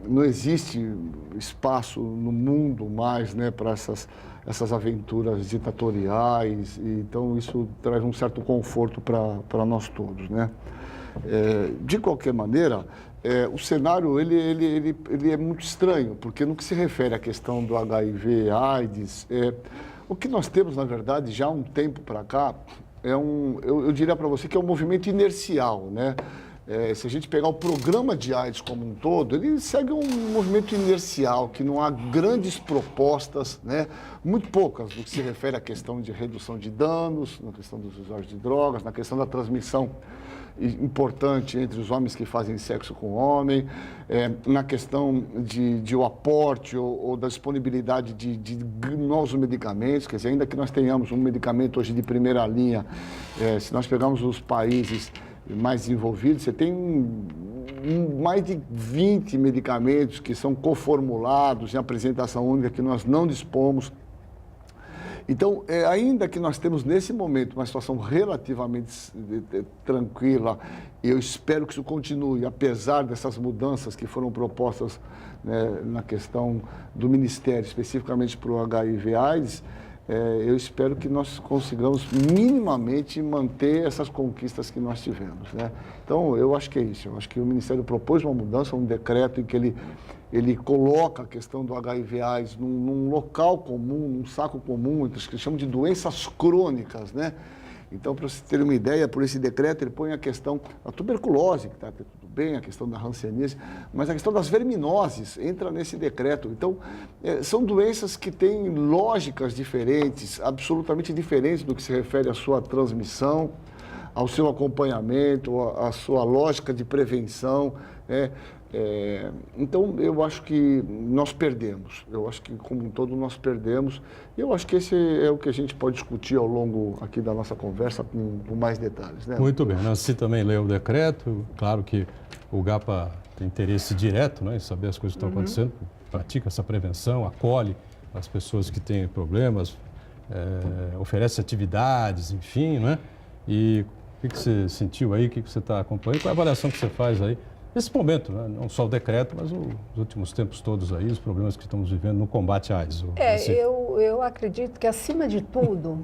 não existe espaço no mundo mais, né, para essas aventuras ditatoriais, e então isso traz um certo conforto para nós todos, né? De qualquer maneira, o cenário ele é muito estranho, porque no que se refere à questão do HIV, AIDS, o que nós temos, na verdade, já há um tempo para cá, eu diria para você que é um movimento inercial, né? Se a gente pegar o programa de AIDS como um todo, ele segue um movimento inercial, que não há grandes propostas, né? Muito poucas no que se refere à questão de redução de danos, na questão dos usuários de drogas, na questão da transmissão importante entre os homens que fazem sexo com homem, na questão de o aporte ou da disponibilidade de novos medicamentos, quer dizer, ainda que nós tenhamos um medicamento hoje de primeira linha, se nós pegarmos os países mais desenvolvidos, você tem mais de 20 medicamentos que são coformulados em apresentação única que nós não dispomos. Então, ainda que nós temos nesse momento uma situação relativamente tranquila, eu espero que isso continue, apesar dessas mudanças que foram propostas, né, na questão do Ministério, especificamente para o HIV/AIDS, eu espero que nós consigamos minimamente manter essas conquistas que nós tivemos, né? Então, eu acho que é isso. Eu acho que o Ministério propôs uma mudança, um decreto em que ele coloca a questão do HIV/AIDS num local comum, num saco comum, que chamam de doenças crônicas, né? Então, para vocês terem uma ideia, por esse decreto, ele põe a questão da tuberculose, que está tudo bem, a questão da hanseníase, mas a questão das verminoses entra nesse decreto. Então, são doenças que têm lógicas diferentes, absolutamente diferentes do que se refere à sua transmissão, ao seu acompanhamento, à sua lógica de prevenção, então, eu acho que nós perdemos. Eu acho que, como um todo, nós perdemos. E eu acho que esse é o que a gente pode discutir ao longo aqui da nossa conversa com mais detalhes, né? Muito bem. Nancy também leu o decreto. Claro que o GAPA tem interesse direto, né, em saber as coisas que estão acontecendo, pratica essa prevenção, acolhe as pessoas que têm problemas, oferece atividades, enfim, né? E o que você sentiu aí, o que você está acompanhando? Qual é a avaliação que você faz aí? Nesse momento, né? Não só o decreto, mas os últimos tempos todos aí, os problemas que estamos vivendo no combate à AIDS. Eu acredito que, acima de tudo,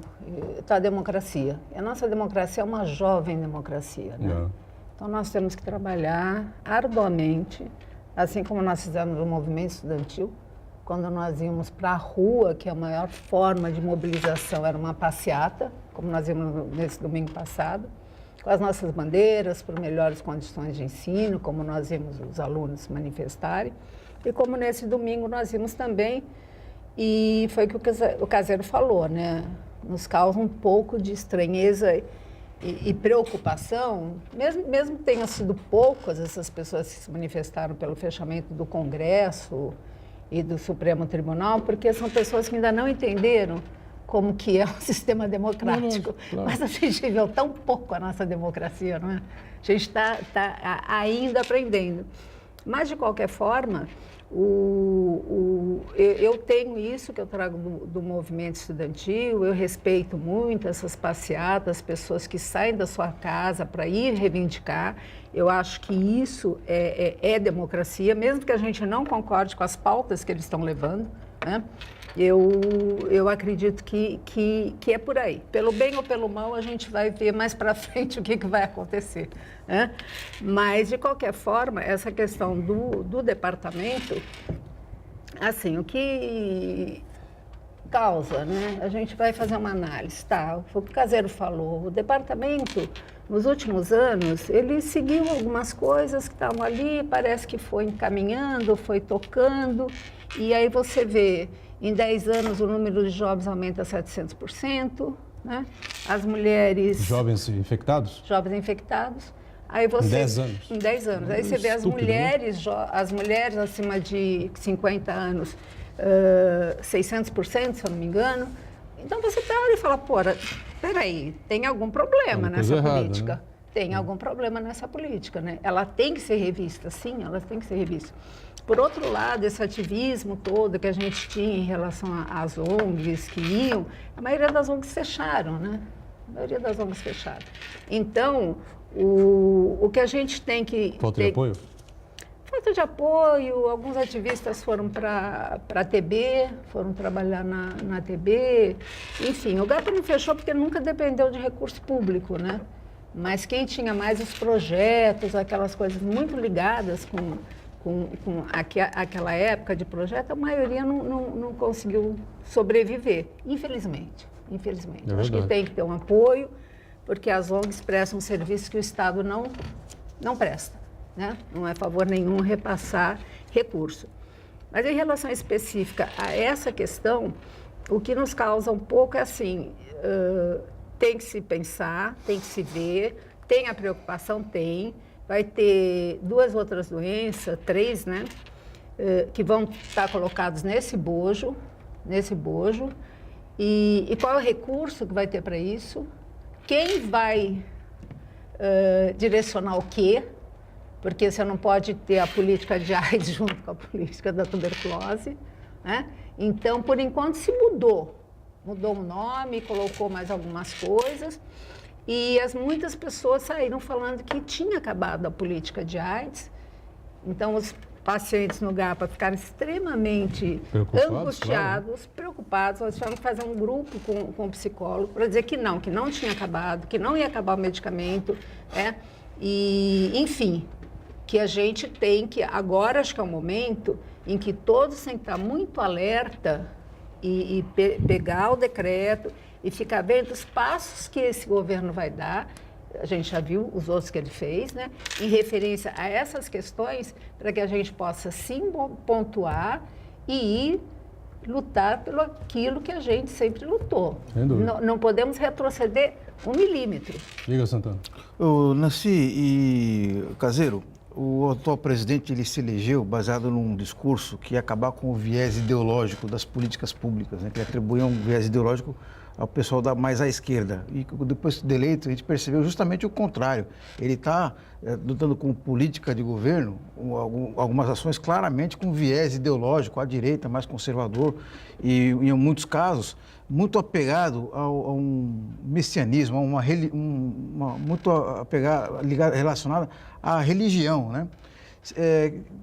está a democracia. E a nossa democracia é uma jovem democracia, né? Então, nós temos que trabalhar arduamente assim como nós fizemos no movimento estudantil, quando nós íamos para a rua, que é a maior forma de mobilização era uma passeata, como nós íamos nesse domingo passado, com as nossas bandeiras, por melhores condições de ensino, como nós vimos os alunos manifestarem, e como nesse domingo nós vimos também, e foi o que o Caseiro falou, né? Nos causa um pouco de estranheza e preocupação, mesmo que tenham sido poucas essas pessoas que se manifestaram pelo fechamento do Congresso e do Supremo Tribunal, porque são pessoas que ainda não entenderam como que é o sistema democrático. Claro. Mas a gente viveu tão pouco a nossa democracia, não é? A gente está ainda aprendendo. Mas, de qualquer forma, eu tenho isso que eu trago do movimento estudantil, eu respeito muito essas passeatas, pessoas que saem da sua casa para ir reivindicar. Eu acho que isso é democracia, mesmo que a gente não concorde com as pautas que eles estão levando, né? Eu acredito que é por aí. Pelo bem ou pelo mal, a gente vai ver mais para frente o que vai acontecer, né? Mas, de qualquer forma, essa questão do departamento, assim, o que causa, né? A gente vai fazer uma análise, tá? Foi o que o Caseiro falou. O departamento, nos últimos anos, ele seguiu algumas coisas que estavam ali, parece que foi encaminhando, foi tocando, e aí você vê... Em 10 anos, o número de jovens aumenta 700%, né? As mulheres... Jovens infectados? Jovens infectados. Aí você, em 10 anos? Em 10 anos. Aí você vê as mulheres, né? As mulheres acima de 50 anos, 600%, se eu não me engano. Então, você olha e fala, peraí, tem algum problema nessa política. Né? Tem algum problema nessa política, né? Ela tem que ser revista, sim, ela tem que ser revista. Por outro lado, esse ativismo todo que a gente tinha em relação às ONGs que iam, a maioria das ONGs fecharam, né? A maioria das ONGs fecharam. Então, o que a gente tem que... Falta de apoio? Falta de apoio, alguns ativistas foram para a TB, foram trabalhar na TB, enfim, o GAPA não fechou porque nunca dependeu de recurso público, né? Mas quem tinha mais os projetos, aquelas coisas muito ligadas com aquela época de projeto, a maioria não conseguiu sobreviver, infelizmente. É acho que tem que ter um apoio, porque as ONGs prestam um serviço que o Estado não presta, né? Não é favor nenhum repassar recurso. Mas em relação específica a essa questão, o que nos causa um pouco é assim, tem que se pensar, tem que se ver, tem a preocupação, tem. Vai ter 2 outras doenças, 3, né, que vão estar colocados nesse bojo. E qual é o recurso que vai ter para isso? Quem vai direcionar o quê? Porque você não pode ter a política de AIDS junto com a política da tuberculose, né? Então, por enquanto, se mudou o nome, colocou mais algumas coisas. E muitas pessoas saíram falando que tinha acabado a política de AIDS. Então, os pacientes no GAPA ficaram extremamente angustiados, preocupados. Nós tivemos que fazer um grupo com o psicólogo para dizer que não tinha acabado, que não ia acabar o medicamento, né? E, enfim, que a gente tem que... Agora, acho que é o momento em que todos têm que estar muito alerta e pegar o decreto e ficar vendo os passos que esse governo vai dar. A gente já viu os outros que ele fez, né? Em referência a essas questões, para que a gente possa sim pontuar e ir lutar pelo aquilo que a gente sempre lutou. Não podemos retroceder 1 milímetro. Diga, Santana. Nancy e Caseiro, o atual presidente ele se elegeu baseado num discurso que ia acabar com o viés ideológico das políticas públicas, né? Que atribuía um viés ideológico ao pessoal mais à esquerda. E depois de eleito, a gente percebeu justamente o contrário. Ele está lutando com política de governo, algumas ações claramente com viés ideológico, à direita, mais conservador, e em muitos casos, muito apegado a um messianismo, muito relacionado à religião, né?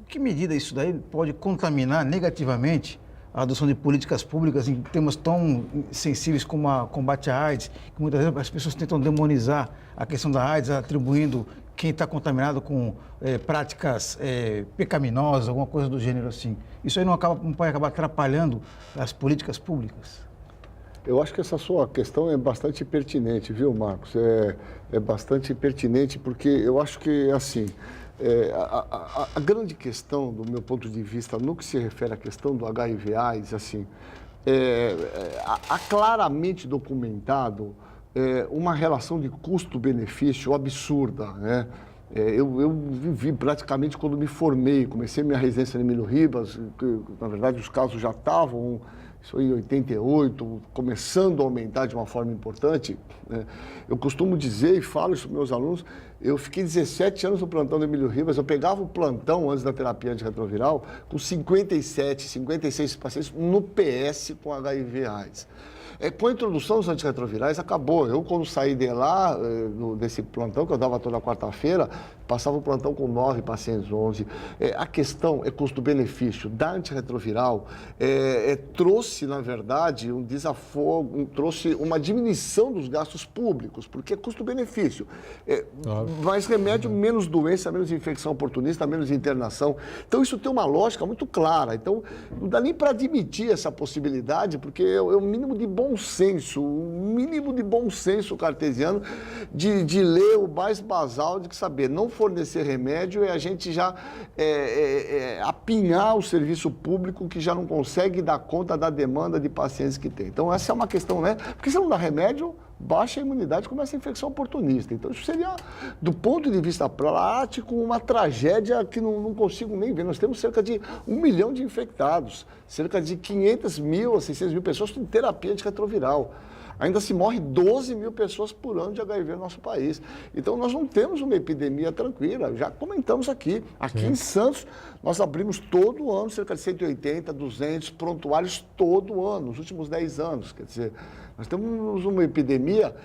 Que medida isso daí pode contaminar negativamente a adoção de políticas públicas em temas tão sensíveis como o combate à AIDS, que muitas vezes as pessoas tentam demonizar a questão da AIDS, atribuindo quem está contaminado com práticas pecaminosas, alguma coisa do gênero assim. Isso aí não pode acabar atrapalhando as políticas públicas? Eu acho que essa sua questão é bastante pertinente, viu, Marcos? É bastante pertinente porque eu acho que, assim, a grande questão, do meu ponto de vista, no que se refere à questão do HIV/AIDS, assim, há claramente documentado uma relação de custo-benefício absurda, né? Eu vivi praticamente quando me formei, comecei minha residência no Emílio Ribas, que, na verdade os casos já estavam, isso em 88, começando a aumentar de uma forma importante, né? Eu costumo dizer e falo isso para meus alunos, eu fiquei 17 anos no plantão do Emílio Ribas, eu pegava o plantão antes da terapia antirretroviral com 57, 56 pacientes no PS com HIV/AIDS. Com a introdução dos antirretrovirais, acabou. Eu, quando saí de lá, desse plantão, que eu dava toda quarta-feira, passava o plantão com 9 pacientes, 11. A questão é custo-benefício da antirretroviral. Trouxe, na verdade, um desafogo, trouxe uma diminuição dos gastos públicos, porque é custo-benefício. Mais remédio, menos doença, menos infecção oportunista, menos internação. Então, isso tem uma lógica muito clara. Então, não dá nem para admitir essa possibilidade, porque é o mínimo de bom senso, o mínimo de bom senso cartesiano de ler o mais basal de que saber não fornecer remédio é a gente já apinhar o serviço público que já não consegue dar conta da demanda de pacientes que tem. Então essa é uma questão, né? Porque se não dá remédio, baixa a imunidade, começa a infecção oportunista. Então isso seria, do ponto de vista prático, uma tragédia que não consigo nem ver. Nós temos cerca de 1 milhão de infectados, cerca de 500 mil a 600 mil pessoas com terapia antirretroviral. Ainda se morre 12 mil pessoas por ano de HIV no nosso país. Então, nós não temos uma epidemia tranquila. Já comentamos aqui. Aqui em Santos, nós abrimos todo ano cerca de 180, 200 prontuários todo ano, nos últimos 10 anos. Quer dizer, nós temos uma epidemia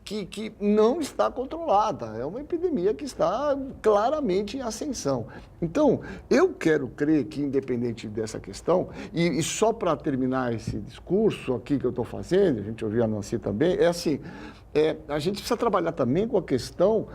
que não está controlada. É uma epidemia que está claramente em ascensão. Então, eu quero crer que, independente dessa questão, e só para terminar esse discurso aqui que eu estou fazendo, a gente ouviu a Nancy também, é assim, a gente precisa trabalhar também com a questão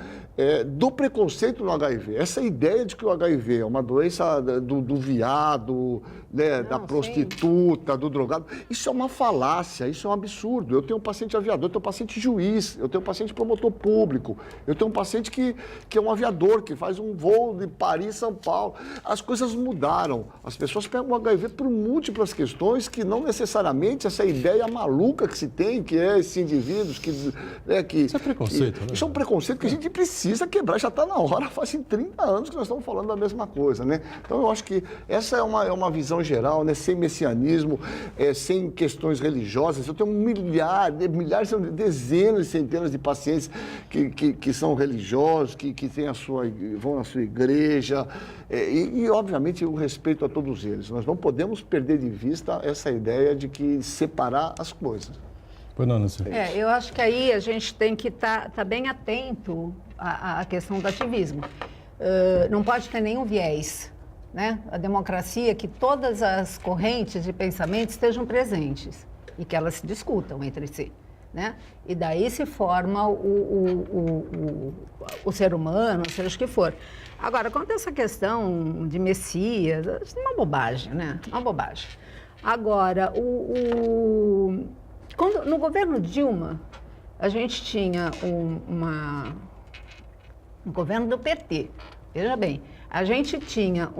do preconceito no HIV. Essa ideia de que o HIV é uma doença do viado, né, da prostituta, do drogado, isso é uma falácia, isso é um absurdo. Eu tenho um paciente aviador, eu tenho um paciente juiz, eu tenho um paciente promotor público, eu tenho um paciente que é um aviador, que faz um voo de Paris, São Paulo. As coisas mudaram. As pessoas pegam o HIV por múltiplas questões que não necessariamente essa ideia maluca que se tem, que é esses indivíduos que... Isso é preconceito, né? Isso é um preconceito que a gente precisa quebrar. Já está na hora, faz 30 anos que nós estamos falando da mesma coisa, né? Então, eu acho que essa é uma visão geral, né? Sem messianismo, sem questões religiosas. Eu tenho milhares, dezenas e centenas de pacientes que são religiosos, que têm vão na sua igreja, e, obviamente, o respeito a todos eles. Nós não podemos perder de vista essa ideia de que separar as coisas. Eu acho que aí a gente tem que estar bem atento à questão do ativismo. Não pode ter nenhum viés, né? A democracia, que todas as correntes de pensamento estejam presentes e que elas se discutam entre si, né? E daí se forma o ser humano, seja o que for. Agora, quanto a essa questão de Messias, isso é uma bobagem, né? Uma bobagem. Agora, no governo Dilma, a gente tinha um governo do PT, veja bem, a gente tinha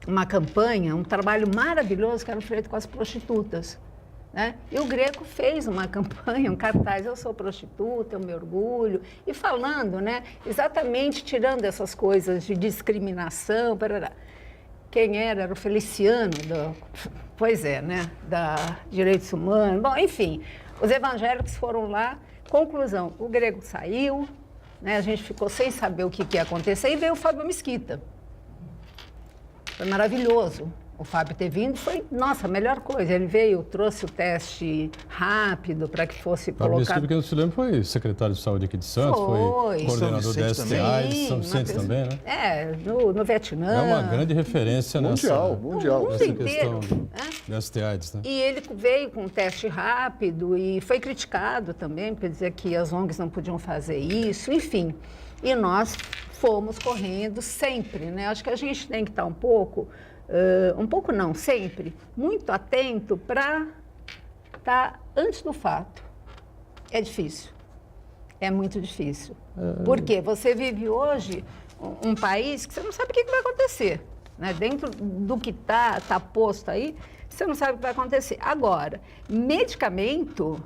uma campanha, um trabalho maravilhoso que era feito com as prostitutas, né? E o Greco fez uma campanha, um cartaz, eu sou prostituta, eu me orgulho, e falando, né, exatamente tirando essas coisas de discriminação, parará. Quem era o Feliciano, da Direitos Humanos. Bom, enfim, os evangélicos foram lá. Conclusão, o Grego saiu, né, a gente ficou sem saber o que ia acontecer e veio o Fábio Mesquita. Foi maravilhoso, O Fábio ter vindo foi, nossa, a melhor coisa. Ele veio, trouxe o teste rápido para que fosse colocado... Fábio, que eu se lembro, foi secretário de saúde aqui de Santos, foi coordenador da STI, São Vicente também, né? No Vietnã. É uma grande referência mundial. nessa inteiro, questão da STI, né? E ele veio com um teste rápido e foi criticado também, porque dizia que as ONGs não podiam fazer isso, enfim. E nós fomos correndo sempre, né? Acho que a gente tem que estar sempre, muito atento para estar antes do fato. É difícil, é muito difícil. Porque você vive hoje um país que você não sabe o que vai acontecer, né? Dentro do que está posto aí, você não sabe o que vai acontecer. Agora, medicamento,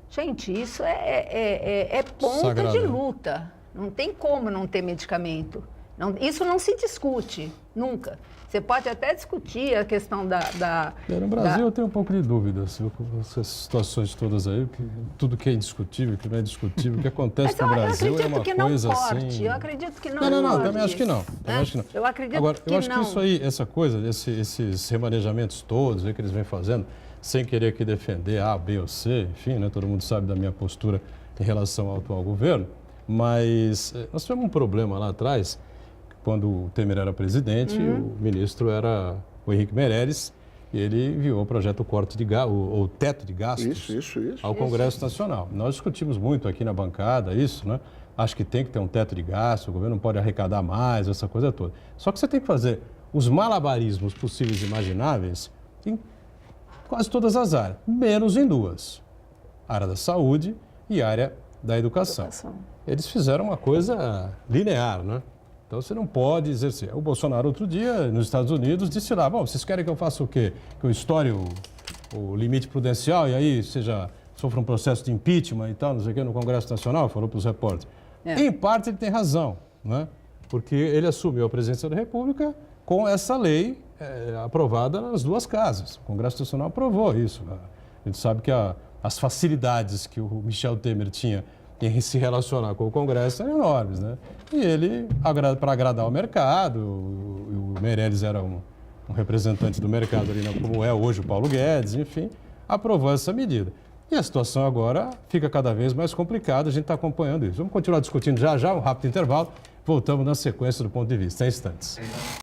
gente, isso é ponta sagrado, de né? luta. Não tem como não ter medicamento. Isso não se discute, nunca. Você pode até discutir a questão No Brasil eu tenho um pouco de dúvida, assim, com essas situações todas aí, tudo que é indiscutível, que não é discutível, o que acontece no Brasil é uma coisa assim... Eu acredito que não. Não, também acho que não. Eu acredito Agora, que eu acho não. que isso aí, essa coisa, esses remanejamentos todos que eles vêm fazendo, sem querer aqui defender A, B ou C, enfim, né, todo mundo sabe da minha postura em relação ao atual governo, mas nós tivemos um problema lá atrás, quando o Temer era presidente, o ministro era o Henrique Meirelles, e ele enviou o projeto o teto de gastos ao Congresso Nacional. Nós discutimos muito aqui na bancada isso, né? Acho que tem que ter um teto de gastos, o governo não pode arrecadar mais, essa coisa toda. Só que você tem que fazer os malabarismos possíveis e imagináveis em quase todas as áreas, menos em duas. A área da saúde e a área da educação. Eles fizeram uma coisa linear, né? Então, você não pode exercer. O Bolsonaro, outro dia, nos Estados Unidos, disse lá, bom, vocês querem que eu faça o quê? Que eu estoure o limite prudencial e aí sofra um processo de impeachment e tal, não sei o quê, no Congresso Nacional? Falou para os repórteres. Em parte, ele tem razão, né? Porque ele assumiu a presidência da República com essa lei aprovada nas duas casas. O Congresso Nacional aprovou isso. Né? A gente sabe que as facilidades que o Michel Temer tinha em se relacionar com o Congresso eram enormes, né? E ele, para agradar o mercado, o Meirelles era um representante do mercado ali, como é hoje o Paulo Guedes, enfim, aprovou essa medida. E a situação agora fica cada vez mais complicada, a gente está acompanhando isso. Vamos continuar discutindo já, um rápido intervalo, voltamos na sequência do ponto de vista, em instantes.